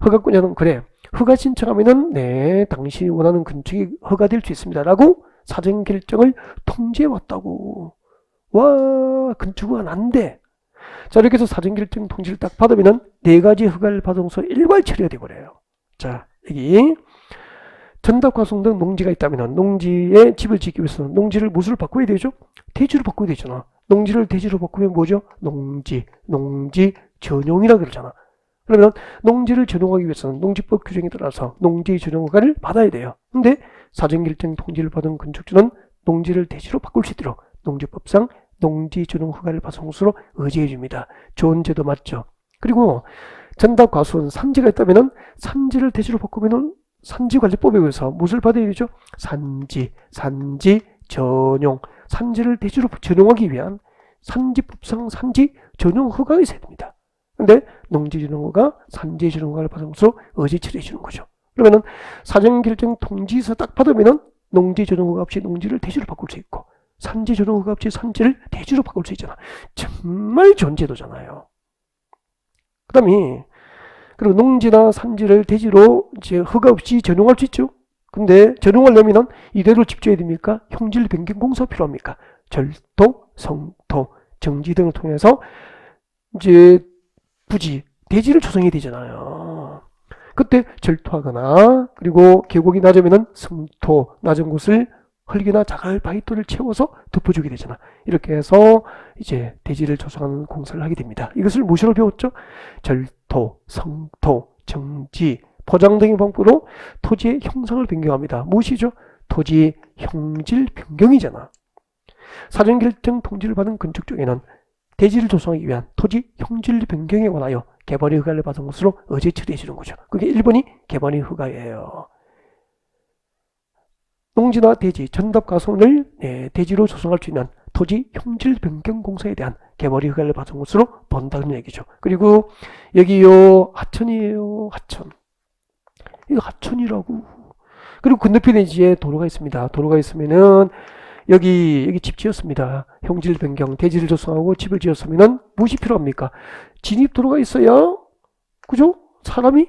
허가권자는 그래. 허가 신청하면은 당신이 원하는 건축이 허가될 수 있습니다. 라고 사전 결정을 통지해 왔다고. 와, 건축허가 난데. 자, 이렇게 해서 사전 결정 통지를 딱 받으면은 4가지 허가를 받으면서 일괄 처리가 되어버려요. 자, 여기 전답 화성 등 농지가 있다면은 농지에 집을 짓기 위해서는 농지를 무엇으로 바꿔야 되죠? 대지로 바꿔야 되잖아. 농지를 대지로 바꾸면 뭐죠? 농지 전용이라 그러잖아. 그러면 농지를 전용하기 위해서는 농지법 규정에 따라서 농지 전용허가를 받아야 돼요. 근데 사전결정 통지를 받은 건축주는 농지를 대지로 바꿀 수 있도록 농지법상 농지 전용허가를 받은 것으로 의지해 줍니다. 좋은 제도 맞죠? 그리고 전답 과수원 산지가 있다면 산지를 대지로 바꾸면 산지관리법에 의해서 무엇을 받아야 되죠? 산지 전용, 산지를 대지로 전용하기 위한 산지법상 산지 전용허가가 있어야 됩니다. 근데 농지전용허가 산지전용허가를 받은 것으로 의지 처리해 주는 거죠. 그러면은 사전결정 통지서 딱 받으면은 농지전용허가 없이 농지를 대지로 바꿀 수 있고 산지전용허가 없이 산지를 대지로 바꿀 수 있잖아. 정말 좋은 제도잖아요. 그 다음에 그리고 농지나 산지를 대지로 이제 허가 없이 전용할 수 있죠. 근데 전용하려면은 이대로 집져야 됩니까? 형질 변경 공사가 필요합니까? 절도, 성토, 정지 등을 통해서 이제 부지, 대지를 조성해야 되잖아요. 그때 절토하거나 그리고 계곡이 낮으면은 성토, 낮은 곳을 흙이나 자갈, 바위돌을 채워서 덮어주게 되잖아. 이렇게 해서 이제 대지를 조성하는 공사를 하게 됩니다. 이것을 무엇으로 배웠죠? 절토, 성토, 정지, 포장 등의 방법으로 토지의 형상을 변경합니다. 무엇이죠? 토지 형질 변경이잖아. 사전결정 통지를 받은 건축 중에는 대지를 조성하기 위한 토지 형질 변경에 관하여 개발의 허가를 받은 것으로 의제 처리해 주는 거죠. 그게 1번이 개발의 허가예요. 농지나 대지, 전답가손을 대지로 조성할 수 있는 토지 형질 변경 공사에 대한 개발이 허가를 받은 것으로 본다는 얘기죠. 그리고 여기요 하천이에요. 하천. 이거 하천이라고. 그리고 건너편 대지에 도로가 있습니다. 도로가 있으면은 여기 집 지었습니다. 형질 변경 대지를 조성하고 집을 지었으면은 무엇이 필요합니까? 진입 도로가 있어야 그죠? 사람이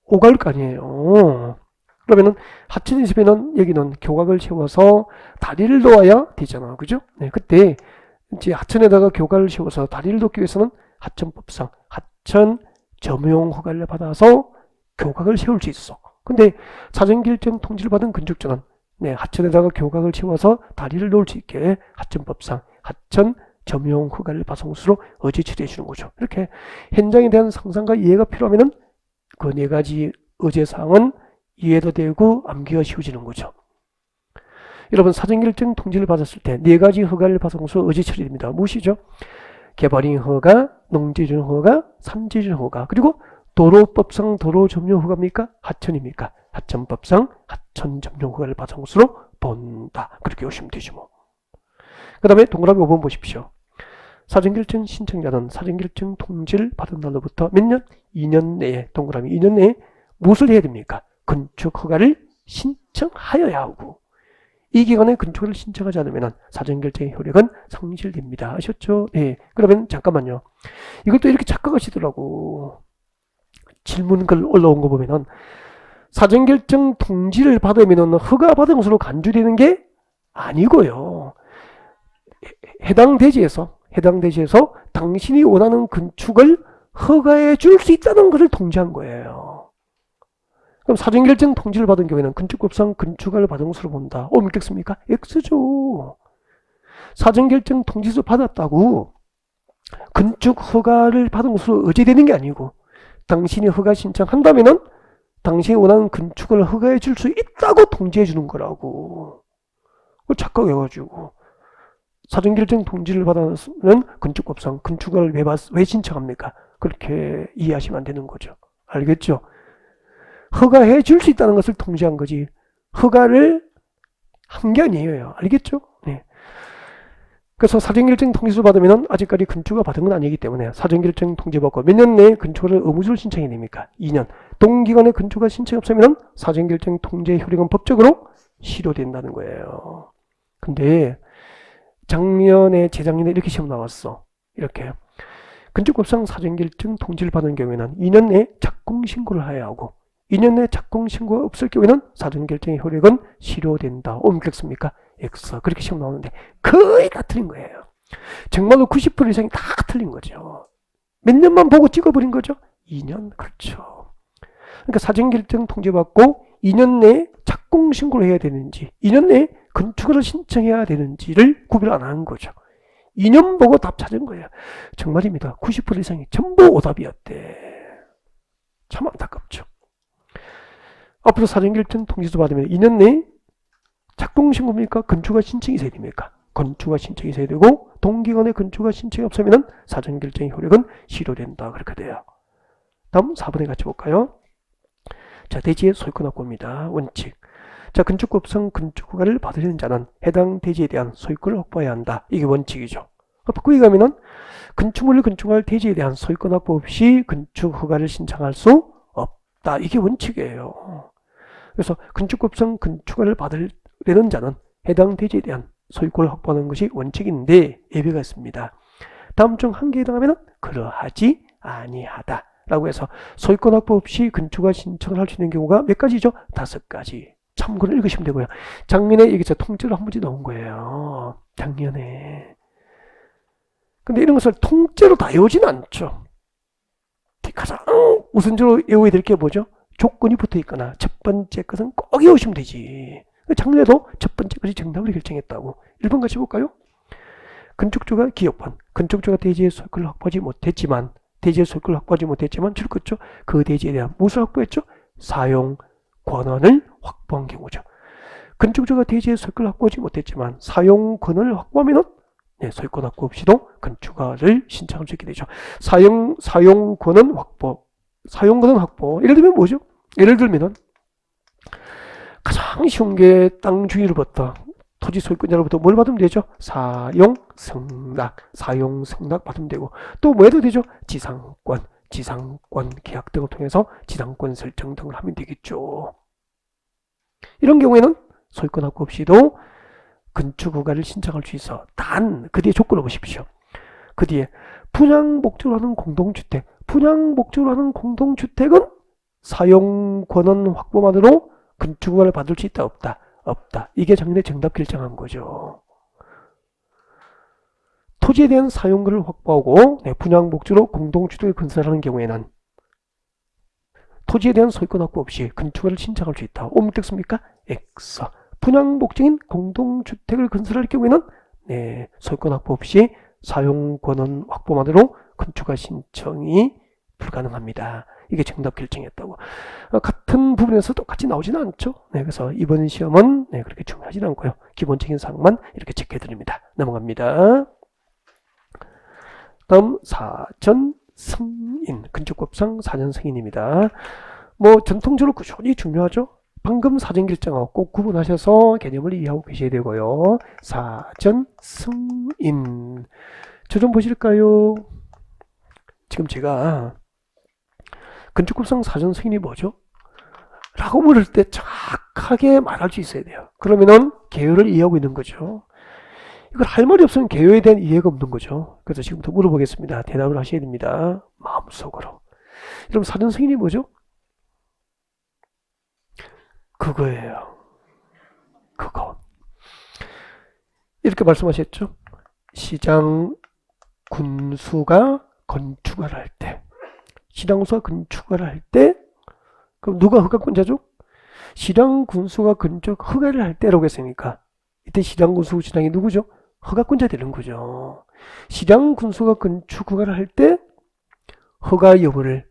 오갈 거 아니에요. 그러면은 하천이 있으면은 여기는 교각을 세워서 다리를 놓아야 되잖아. 그죠? 네, 그때 이제 하천에다가 교각을 세워서 다리를 놓기 위해서는 하천법상 하천 점용 허가를 받아서 교각을 세울 수 있어. 근데 사전결정 통지를 받은 건축주는 하천에다가 교각을 세워서 다리를 놓을 수 있게 하천법상 하천 점용 허가를 받은 것으로 의지 처리해 주는 거죠. 이렇게 현장에 대한 상상과 이해가 필요하면은 그 네 가지 의제사항은 이해도 되고 암기가 쉬워지는 거죠. 여러분 사전결정 통지를 받았을 때 네 가지 허가를 받은 것으로 의지 처리됩니다. 무엇이죠? 개발인 허가, 농지준 허가, 산지준 허가, 그리고 도로법상 도로 점용 허가입니까? 하천입니까? 하천법상 하천 점용 허가를 받은 것으로 본다. 그렇게 보시면 되죠. 뭐. 그 다음에 동그라미 5번 보십시오. 사전결정 신청자는 사전결정 통지를 받은 날로부터 몇 년? 2년 내에 동그라미 2년 내에 무엇을 해야 됩니까? 건축 허가를 신청하여야 하고 이 기간에 건축을 신청하지 않으면 사전결정의 효력은 상실됩니다. 아셨죠? 네. 그러면 잠깐만요. 이것도 이렇게 착각하시더라고. 질문글 올라온 거 보면은 사전결정 통지를 받으면 허가 받은 것으로 간주되는 게 아니고요. 해당 대지에서 당신이 원하는 건축을 허가해 줄 수 있다는 것을 통지한 거예요. 그럼 사전결정 통지를 받은 경우에는 건축법상 건축허가를 받은 것으로 본다. 믿겠습니까? X죠. 사전결정 통지서 받았다고 건축허가를 받은 것으로 의지되는 게 아니고 당신이 허가 신청한다면은 당신이 원하는 건축을 허가해 줄 수 있다고 통지해 주는 거라고. 착각해가지고 사전결정 통지를 받으면 건축법상 건축허가를 왜 신청합니까? 그렇게 이해하시면 안 되는 거죠. 알겠죠? 허가해 줄 수 있다는 것을 통지한 거지 허가를 한 게 아니에요. 알겠죠? 네. 그래서 사전결정 통지를 받으면 아직까지 건축허가 받은 건 아니기 때문에 사전결정 통지 받고 몇 년 내에 건축허가를 의무적으로 신청해야 됩니까? 2년. 동기간에 건축허가 신청이 없으면 사전결정 통지의 효력은 법적으로 실효된다는 거예요. 근데 작년에 재작년에 이렇게 시험 나왔어. 이렇게 건축법상 사전결정 통지를 받은 경우에는 2년 내에 착공신고를 해야 하고 2년 내에 착공신고가 없을 경우에는 사전결정의 효력은 실효된다. 믿겠습니까? X. 그렇게 시험 나오는데 거의 다 틀린 거예요. 정말로 90% 이상이 다 틀린 거죠. 몇 년만 보고 찍어버린 거죠? 2년. 그렇죠. 그러니까 사전결정 통지받고 2년 내에 착공신고를 해야 되는지 2년 내에 건축허가를 신청해야 되는지를 구별 안 하는 거죠. 2년 보고 답 찾은 거예요. 정말입니다. 90% 이상이 전부 오답이었대. 참 안타깝죠. 앞으로 사전결정 통지서 받으면 2년 내에 착공신고입니까? 건축허가 신청이 있어야 됩니까? 건축허가 신청이 있어야 되고 동기간에 건축허가 신청이 없으면 사전결정의 효력은 실효된다. 그렇게 돼요. 다음 4번에 같이 볼까요? 자, 대지의 소유권 확보입니다. 원칙. 자, 건축법상 건축허가를 받으려는 자는 해당 대지에 대한 소유권을 확보해야 한다. 이게 원칙이죠. 바꾸기 가면은 건축물을 건축할 대지에 대한 소유권 확보 없이 건축허가를 신청할 수 없다. 이게 원칙이에요. 그래서 건축법상 건축허가를 받으려는 자는 해당 대지에 대한 소유권을 확보하는 것이 원칙인데 예외가 있습니다. 다음 중 한 개에 해당하면 그러하지 아니하다. 라고 해서 소유권 확보 없이 건축허가 신청을 할 수 있는 경우가 몇 가지죠? 5가지. 참고로 읽으시면 되고요. 작년에 여기서 통째로 한 문제 나온 거예요. 작년에. 근데 이런 것을 통째로 다 외우지는 않죠. 가장 우선적으로 외워야 될 게 뭐죠? 조건이 붙어 있거나 첫 번째 것은 꼭 외우시면 되지. 작년에도 첫 번째 것이 정답으로 결정했다고. 1번 같이 볼까요? 건축주가 기업한 건축주가 대지의 소유권을 확보하지 못했지만 그 대지에 대한 무엇을 확보했죠? 사용 권한을 확보한 경우죠. 건축주가 대지의 소유권을 확보하지 못했지만 사용 권한을 확보하면 소유권 확보 없이도 건축허가를 신청할 수 있게 되죠. 사용 권한 확보. 예를 들면 뭐죠? 예를 들면은 가장 쉬운 게 땅 주인으로부터, 토지 소유권자로부터 뭘 받으면 되죠? 사용 승낙 받으면 되고, 또 뭐 해도 되죠? 지상권 계약 등을 통해서 지상권 설정 등을 하면 되겠죠. 이런 경우에는 소유권 확보 없이도 건축 허가를 신청할 수 있어. 단 그 뒤에 조건을 보십시오. 그 뒤에 분양 목적으로 하는 공동주택, 분양 목적으로 하는 공동주택은 사용권은 확보만으로 건축 허가를 받을 수 있다, 없다? 없다. 이게 작년에 정답 결정한 거죠. 토지에 대한 사용권을 확보하고 분양 목적으로 공동주택을 건설하는 경우에는 토지에 대한 소유권 확보 없이 건축허가를 신청할 수 있다. 옴택습니까? X. 분양 목적인 공동주택을 건설할 경우에는 소유권 확보 없이 사용권은 확보만으로 건축허가 신청이 불가능합니다. 이게 정답 결정이었다고. 같은 부분에서 똑같이 나오지는 않죠. 그래서 이번 시험은 그렇게 중요하지는 않고요. 기본적인 사항만 이렇게 체크해드립니다. 넘어갑니다. 다음 사전 승인, 건축법상 사전 승인입니다. 뭐 전통적으로 꾸준히 중요하죠. 방금 사전 결정하고 꼭 구분하셔서 개념을 이해하고 계셔야 되고요. 사전 승인. 저 좀 보실까요? 지금 제가 건축법상 사전 승인이 뭐죠? 라고 물을 때 정확하게 말할 수 있어야 돼요. 그러면은 개요를 이해하고 있는 거죠. 이걸 할 말이 없으면 개요에 대한 이해가 없는 거죠. 그래서 지금부터 물어보겠습니다. 대답을 하셔야 됩니다. 마음속으로. 여러분 사전 승인이 뭐죠? 그거예요. 그거. 이렇게 말씀하셨죠? 시장 군수가 건축을 할 때, 시장군수가 건축을 할 때, 그럼 누가 허가권자죠? 시장 군수가 건축 허가를 할 때라고 했으니까 이때 시장 군수 시장이 누구죠? 허가권자 되는 거죠. 시장 군수가 건축 허가를 할 때 허가 여부를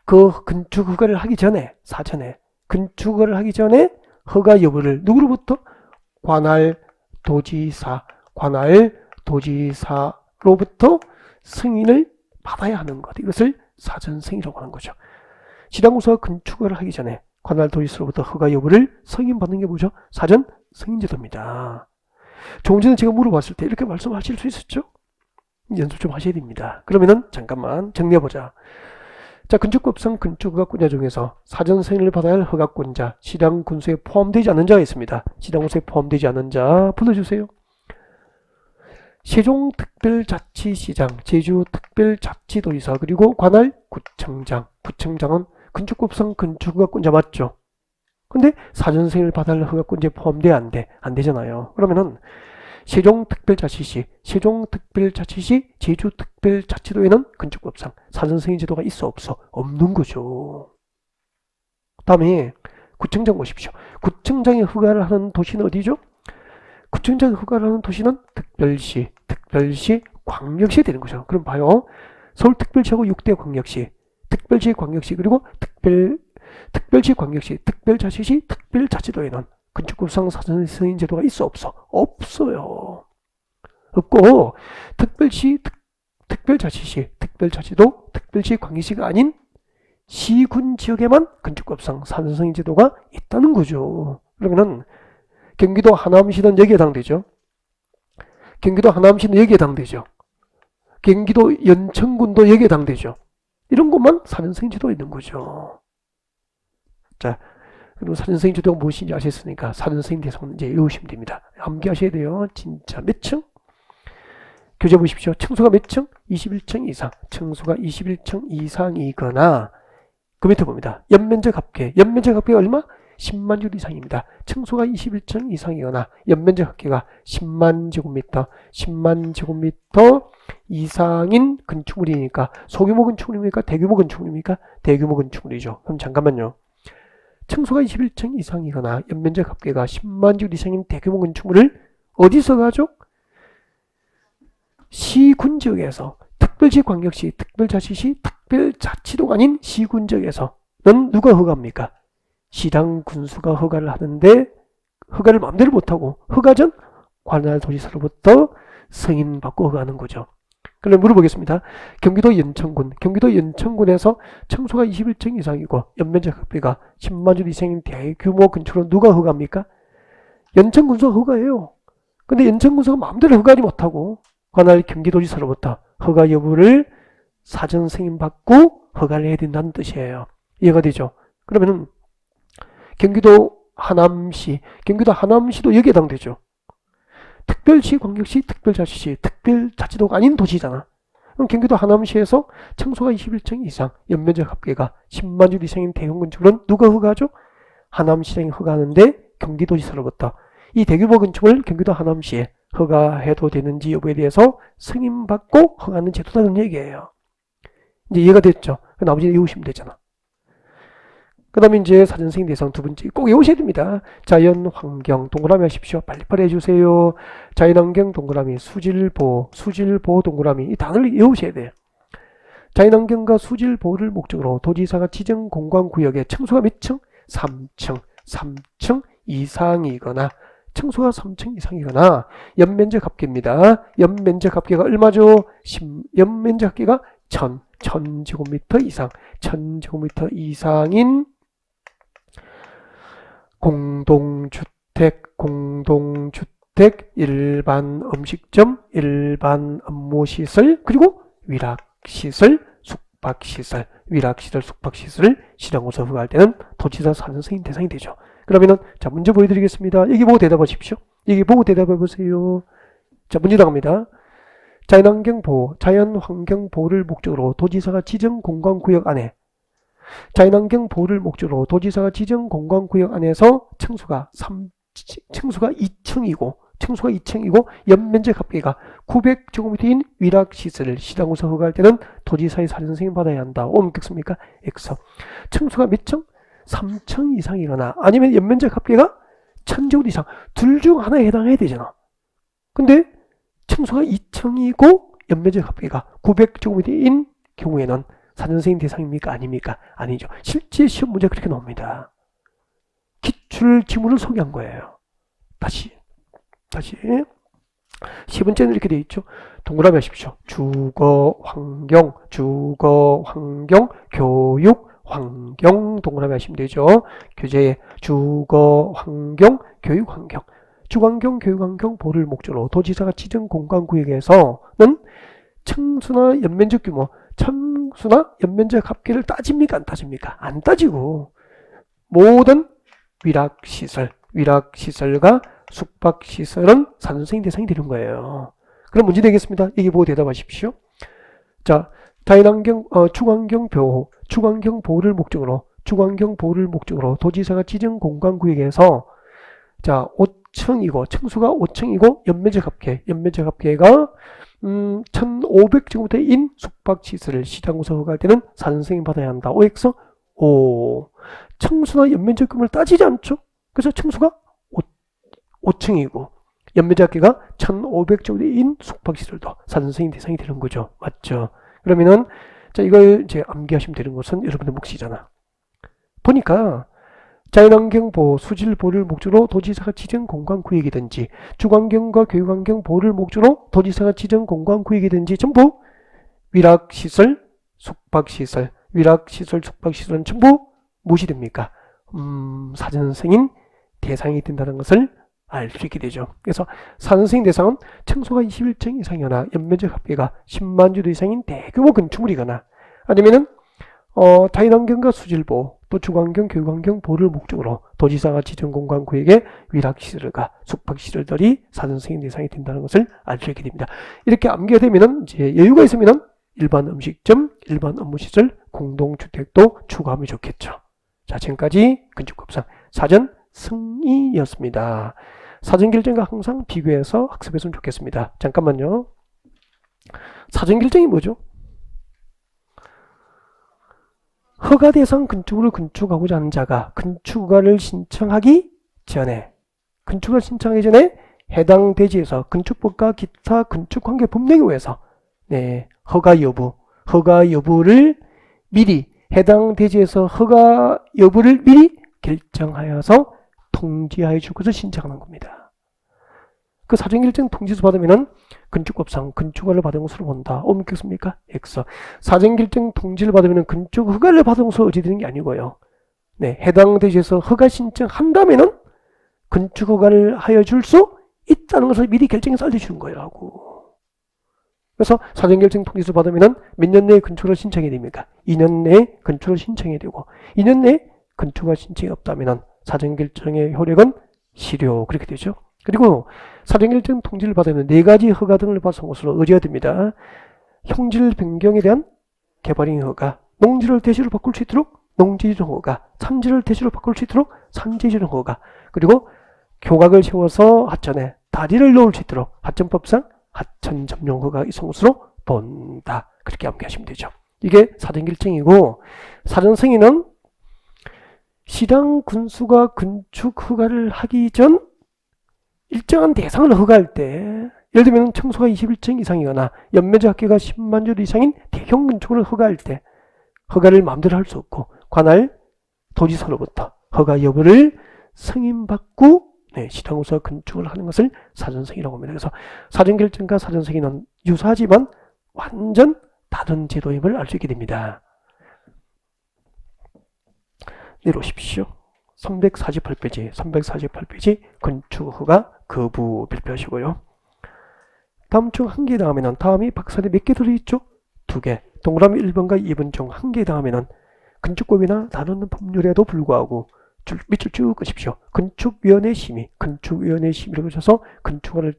그 건축 허가를 하기 전에 사전에 건축 허가를 하기 전에 허가 여부를 누구로부터? 관할 도지사로부터 승인을 받아야 하는 것. 이것을 사전 승인이라고 하는 거죠. 시장군수가 건축을 하기 전에 관할 도지사로부터 허가 여부를 승인받는 게 뭐죠? 사전 승인제도입니다. 조금 전에 제가 물어봤을 때 이렇게 말씀하실 수 있었죠? 연습 좀 하셔야 됩니다. 그러면은 잠깐만 정리해보자. 자, 건축법상 건축허가권자 중에서 사전 승인을 받아야 할 허가권자, 시장군수에 포함되지 않은 자가 있습니다. 시장군수에 포함되지 않은 자 불러주세요. 세종특별자치시장, 제주특별자치도지사, 그리고 관할 구청장. 구청장은 건축법상 건축허가권자 맞죠? 근데 사전 승인을 받아야 할 허가권자에 포함돼 안 돼? 안 되잖아요. 그러면은 세종특별자치시, 제주특별자치도에는 건축법상 사전 승인 제도가 있어 없어? 없는 거죠. 다음에 구청장 보십시오. 구청장이 허가를 하는 도시는 어디죠? 구청장이 허가를 하는 도시는 특별시, 광역시 되는 거죠. 그럼 봐요. 서울특별시하고 6대 광역시, 특별시, 광역시, 그리고 특별시, 광역시, 특별자치시, 특별자치도에는 건축법상 사전 승인 제도가 있어 없어? 없어요. 없고 특별시, 특별자치시, 특별자치도, 특별시, 광역시가 아닌 시군 지역에만 건축법상 사전 승인 제도가 있다는 거죠. 그러면은 경기도 하남시는 여기에 해당되죠. 경기도 하남시는 여기에 해당되죠. 경기도 연천군도 여기에 해당되죠. 이런 것만 사전 승인 제도가 있는 거죠. 자, 그럼 사전 승인 제도가 무엇인지 아셨으니까 사전 승인 대상은 이제 외우시면 됩니다. 암기하셔야 돼요. 진짜 몇 층? 교재 보십시오. 층수가 몇 층? 21층 이상. 층수가 21층 이상이거나 그 밑에 봅니다. 연면적 합계. 연면적 합계가 얼마? 10만 주 이상입니다. 층수가 21층 이상이거나 연면적 합계가 10만 제곱미터, 10만 제곱미터 이상인 건축물이니까 소규모 건축물입니까? 대규모 건축물입니까? 대규모 건축물이죠. 그럼 잠깐만요. 층수가 21층 이상이거나 연면적 합계가 10만 주 이상인 대규모 건축물을 어디서 가죠? 시군지역에서, 특별시, 광역시, 특별자치시, 특별자치도가 아닌 시군지역에서는 누가 허가합니까? 시장 군수가 허가를 하는데 허가를 마음대로 못하고 허가 전 관할 도지사로부터 승인받고 허가하는 거죠. 그럼 물어보겠습니다. 경기도 연천군에서 청소가 21층 이상이고 연면적 합계가 10만 주 이상인 대규모 건축으로 누가 허가합니까? 연천군수가 허가해요. 근데 연천군수가 마음대로 허가하지 못하고 관할 경기도지사로부터 허가 여부를 사전 승인받고 허가를 해야 된다는 뜻이에요. 이해가 되죠? 그러면은 경기도 하남시도 여기에 해당되죠. 특별시, 광역시, 특별자치시, 특별자치도가 아닌 도시잖아. 그럼 경기도 하남시에서 청소가 21층 이상, 연면적 합계가 10만 주 이상인 대형 건축은 누가 허가하죠? 하남시장이 허가하는데 경기도지사로부터 이 대규모 건축을 경기도 하남시에 허가해도 되는지 여부에 대해서 승인받고 허가하는 제도라는 얘기예요. 이제 이해가 됐죠? 나머지는 외우시면 되잖아. 그 다음에 이제 사전승인 대상 두 번째 꼭 외우셔야 됩니다. 자연환경 동그라미 하십시오. 빨리빨리 해주세요. 자연환경 동그라미, 수질보호 동그라미 이 단어를 외우셔야 돼요. 자연환경과 수질보호를 목적으로 도지사가 지정 공간구역의 층수가 몇 층? 3층 이상이거나 층수가 3층 이상이거나 연면적 합계입니다. 연면적 합계가 얼마죠? 연면적 합계가 1000제곱미터 이상, 1000제곱미터 이상인 공동주택, 일반 음식점, 일반 업무시설, 그리고 위락시설, 숙박시설, 숙박시설을 시장으로서 허가할 때는 도지사 사전승인 대상이 되죠. 그러면은 자 문제 보여드리겠습니다. 여기 보고 대답하십시오. 여기 보고 대답해 보세요. 자 문제 나갑니다. 자연환경 보호를 목적으로 도지사가 지정 공간구역 안에 안에서 층수가 2층이고 연면적 합계가 900제곱미터인 위락시설을 시장으로서 허가할 때는 도지사의 사전승인 받아야 한다. 옮겼습니까? X. 층수가 몇 층? 3층 이상이거나 아니면 연면적 합계가 1000제곱 이상 둘 중 하나에 해당해야 되잖아. 근데 층수가 2층이고 연면적 합계가 900제곱미터인 경우에는 사전승인 대상입니까? 아닙니까? 아니죠. 실제 시험 문제가 그렇게 나옵니다. 기출지문을 소개한 거예요. 다시 세 번째는 이렇게 되어 있죠. 동그라미 하십시오. 주거, 환경, 교육, 환경 동그라미 하시면 되죠. 교재에 주거, 환경, 교육, 환경. 주거환경, 교육환경 보호를 목적으로 도지사가 지정 공간구역에서는 층수나 연면적 규모, 층수나 연면적 합계를 따집니까? 안 따집니까? 안 따지고 모든 위락시설과 숙박시설은 사전승인 대상이 되는 거예요. 그럼 문제 되겠습니다. 여기 보고 대답하십시오. 자, 주거환경 보호를 목적으로 도지사가 지정 공간구역에서 자 5층이고 층수가 5층이고 연면적 합계가 1500제곱미터인 숙박시설을 시장으로서 허가할 때는 사전승인 받아야 한다. OX 층수나 연면적 규모를 따지지 않죠. 그래서 층수가 5층이고 연면적 합계가 1500제곱미터인 숙박시설도 사전승인 대상이 되는 거죠. 맞죠? 그러면은 자 이걸 이제 암기하시면 되는 것은 여러분의 몫이잖아. 보니까 자연환경 보호, 수질 보호를 목적으로 도지사가 지정 공간구역이든지 주거환경과 교육환경 보호를 목적으로 도지사가 지정 공간구역이든지 전부 위락시설, 숙박시설은 전부 무엇이 됩니까? 사전승인 대상이 된다는 것을 알 수 있게 되죠. 그래서 사전승인 대상은 층수가 21층 이상이거나 연면적 합계가 10만 주 이상인 대규모 건축물이거나 아니면은 자연환경과 수질보호, 또 주거환경, 교육환경 보호를 목적으로 도지사가 지정 공간구역에 위락시설과 숙박시설들이 사전승인 대상이 된다는 것을 알 수 있게 됩니다. 이렇게 암기가 되면은 이제 여유가 있으면은 일반 음식점, 일반 업무시설, 공동주택도 추가하면 좋겠죠. 자, 지금까지 건축법상 사전승인이었습니다. 사전결정과 항상 비교해서 학습했으면 좋겠습니다. 잠깐만요. 사전결정이 뭐죠? 허가 대상 건축물을 건축하고자 하는 자가 건축허가를 신청하기 전에 해당 대지에서 건축법과 기타 건축관계 법령에 의해서 허가 여부를 미리 해당 대지에서 허가 여부를 미리 결정하여서 통지하여 줄 것을 신청하는 겁니다. 그 사전결정 통지서 받으면은 건축법상 건축허가를 받은 것으로 본다. 옮겼습니까? X. 사전결정 통지를 받으면은 건축허가를 받은 것으로 의지되는 게 아니고요. 네, 해당 대지에서 허가 신청한다면은 건축허가를 하여 줄 수 있다는 것을 미리 결정해서 알려주는 거라고. 그래서 사전결정 통지서 받으면은 몇 년 내에 건축허가를 신청해야 됩니까? 2년 내에 건축허가를 신청해야 되고, 2년 내에 건축허가 신청이 없다면은 사전결정의 효력은 실효. 그렇게 되죠. 그리고 사전결정 통지를 받으면 4가지 허가 등을 받은 것으로 의지가 됩니다. 형질 변경에 대한 개발행 허가, 농지를 대지로 바꿀 수 있도록 농지지정 허가, 산지를 대지로 바꿀 수 있도록 산지지정 허가, 그리고 교각을 세워서 하천에 다리를 놓을 수 있도록 하천법상 하천 점용 허가 있은 것으로 본다. 그렇게 암기하시면 되죠. 이게 사전결정이고, 사전승인은 시당 군수가 건축 허가를 하기 전 일정한 대상을 허가할 때, 예를 들면 청소가 21층 이상이거나 연면적 합계가 10만 제곱 이상인 대형 건축을 허가할 때 허가를 마음대로 할 수 없고 관할 도지사로부터 허가 여부를 승인받고 시당으로서 건축을 하는 것을 사전승인이라고 합니다. 그래서 사전결정과 사전승인은 유사하지만 완전 다른 제도임을 알 수 있게 됩니다. 내려오십시오. 348페이지 건축허가 거부 발표하시고요. 다음 중 한 개 다음에는 다음이 박스에 몇 개 들어있죠? 2개. 동그라미 1번과 2번 중 한 개 다음에는 건축법이나 다른 법률에도 불구하고 밑줄 쭉 끄십시오. 건축위원회 심의, 건축위원회 심의를 거쳐서 건축허가를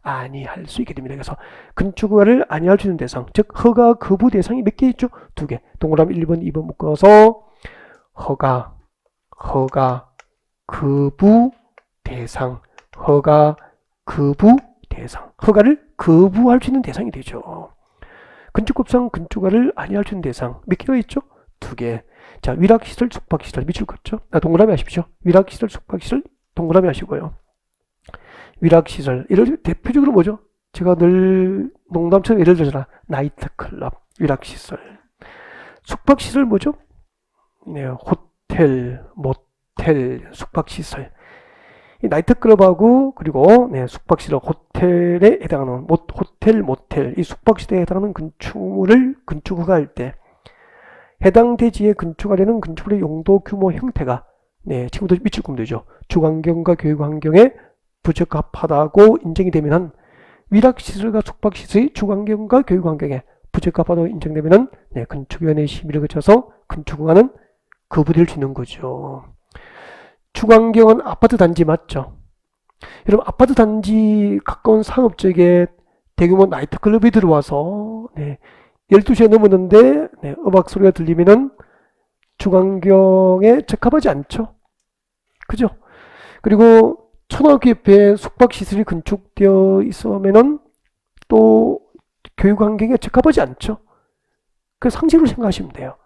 아니할 수 있게 됩니다. 그래서 건축허가를 아니할 수 있는 대상, 즉 허가 거부 대상이 몇 개 있죠? 2개. 동그라미 1번, 2번 묶어서 허가 거부 대상, 허가 거부 대상, 허가를 거부할 수 있는 대상이 되죠. 건축법상 건축허가를 아니할 수 있는 대상 몇 개가 있죠? 2개. 자, 위락시설, 숙박시설 밑줄 긋죠? 동그라미 하십시오. 위락시설, 숙박시설 동그라미 하시고요. 위락시설, 대표적으로 뭐죠? 제가 늘 농담처럼 예를 들잖아. 나이트클럽, 위락시설. 숙박시설 뭐죠? 네, 호텔, 모텔, 숙박시설. 이 나이트클럽하고 그리고 숙박시설, 호텔에 해당하는 호텔, 모텔, 이 숙박시설에 해당하는 건축물을 건축허가할 때 해당 대지에 건축하려는 건축물의 용도, 규모, 형태가 지금부터 밑줄 끄면 되죠. 주거환경과 교육환경에 부적합하다고 인정이 되면은 위락시설과 숙박시설이 주거환경과 교육환경에 부적합하다고 인정되면은 건축위원회 심의를 거쳐서 건축허가는 거부될 수 있는 거죠. 주거환경은 아파트 단지 맞죠? 여러분 아파트 단지 가까운 상업지역에 대규모 나이트클럽이 들어와서 12시에 넘었는데 음악 소리가 들리면은 주거환경에 적합하지 않죠? 그죠? 그리고 초등학교 옆에 숙박시설이 건축되어 있으면은 또 교육환경에 적합하지 않죠? 그 상식으로 생각하시면 돼요.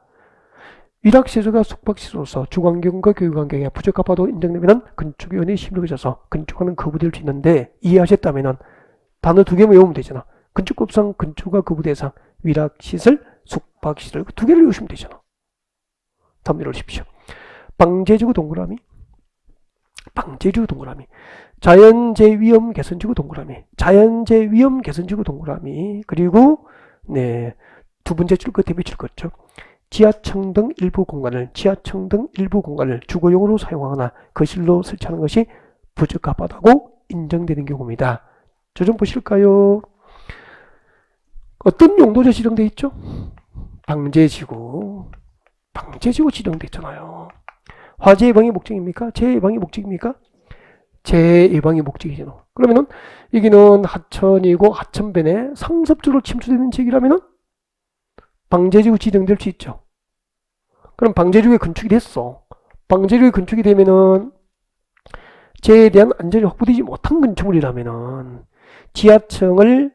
위락시설과 숙박시설로서 주거환경과 교육환경에 부적합하다고 인정되면 건축위원회 심의를 거쳐서 건축허가는 거부될 수 있는데 이해하셨다면 단어 2개만 외우면 되잖아. 건축법상 건축허가 거부 대상 위락시설, 숙박시설 2개를 외우시면 되잖아. 다음 내려오십시오. 방제지구 동그라미, 방제지구 동그라미, 자연재위험 개선지구 동그라미, 자연재위험 개선지구 동그라미, 그리고 2번째 줄 끝에 밑줄 긋죠. 지하층 등 일부 공간을 주거용으로 사용하거나 거실로 설치하는 것이 부적합하다고 인정되는 경우입니다. 저 좀 보실까요? 어떤 용도로 지정되어 있죠? 방제지구 지정되어 있잖아요. 화재 예방이 목적입니까? 재해 예방이 목적입니까? 재해 예방이 목적이죠. 그러면은 여기는 하천이고 하천변에 상습적으로 침수되는 지역이라면은 방제지구 지정될 수 있죠. 그럼 방제지구에 건축이 됐어. 방제지구에 건축이 되면은 재해에 대한 안전이 확보되지 못한 건축물이라면은 지하층을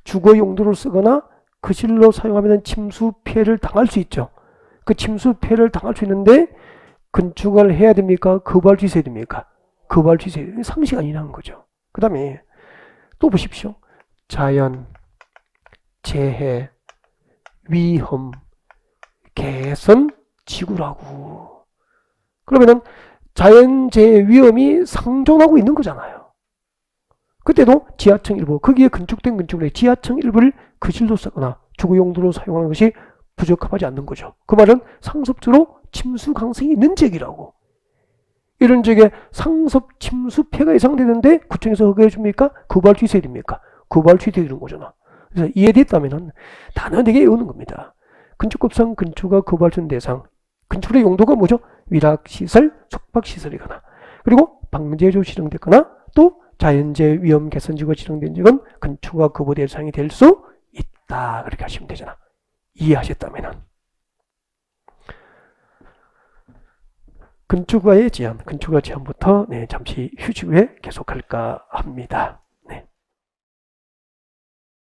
주거 용도로 쓰거나 거실로 사용하면 침수 피해를 당할 수 있죠. 그 침수 피해를 당할 수 있는데 건축을 해야 됩니까? 거부할 수 있어야 됩니까? 거부할 수 있어야 됩니까? 상식 아니라는 거죠. 그 다음에 또 보십시오. 자연, 재해, 위험, 개선, 지구라고. 그러면은 자연재해 위험이 상존하고 있는 거잖아요. 그때도 지하층 일부, 거기에 건축된 건축물의 지하층 일부를 거실로 쓰거나 주거 용도로 사용하는 것이 부적합하지 않는 거죠. 그 말은 상습적으로 침수 가능성이 있는 지역이라고. 이런 지역에 상습 침수 폐가 예상되는데 구청에서 허가해 줍니까? 거부할 수 있어야 됩니까? 거부할 수 있어야 되는 거잖아. 그래서 이해됐다면 단호하게 외우는 겁니다. 건축법상 건축가 거부할 수 있는 대상, 건축의 용도가 뭐죠? 위락시설, 숙박시설이거나, 그리고 방제조 지정됐거나, 또 자연재해 위험 개선지구가 지정된 지역은 건축가 거부 대상이 될 수 있다. 그렇게 하시면 되잖아. 이해하셨다면은. 건축가의 제한, 건축가 제한부터 잠시 휴식 후에 계속할까 합니다.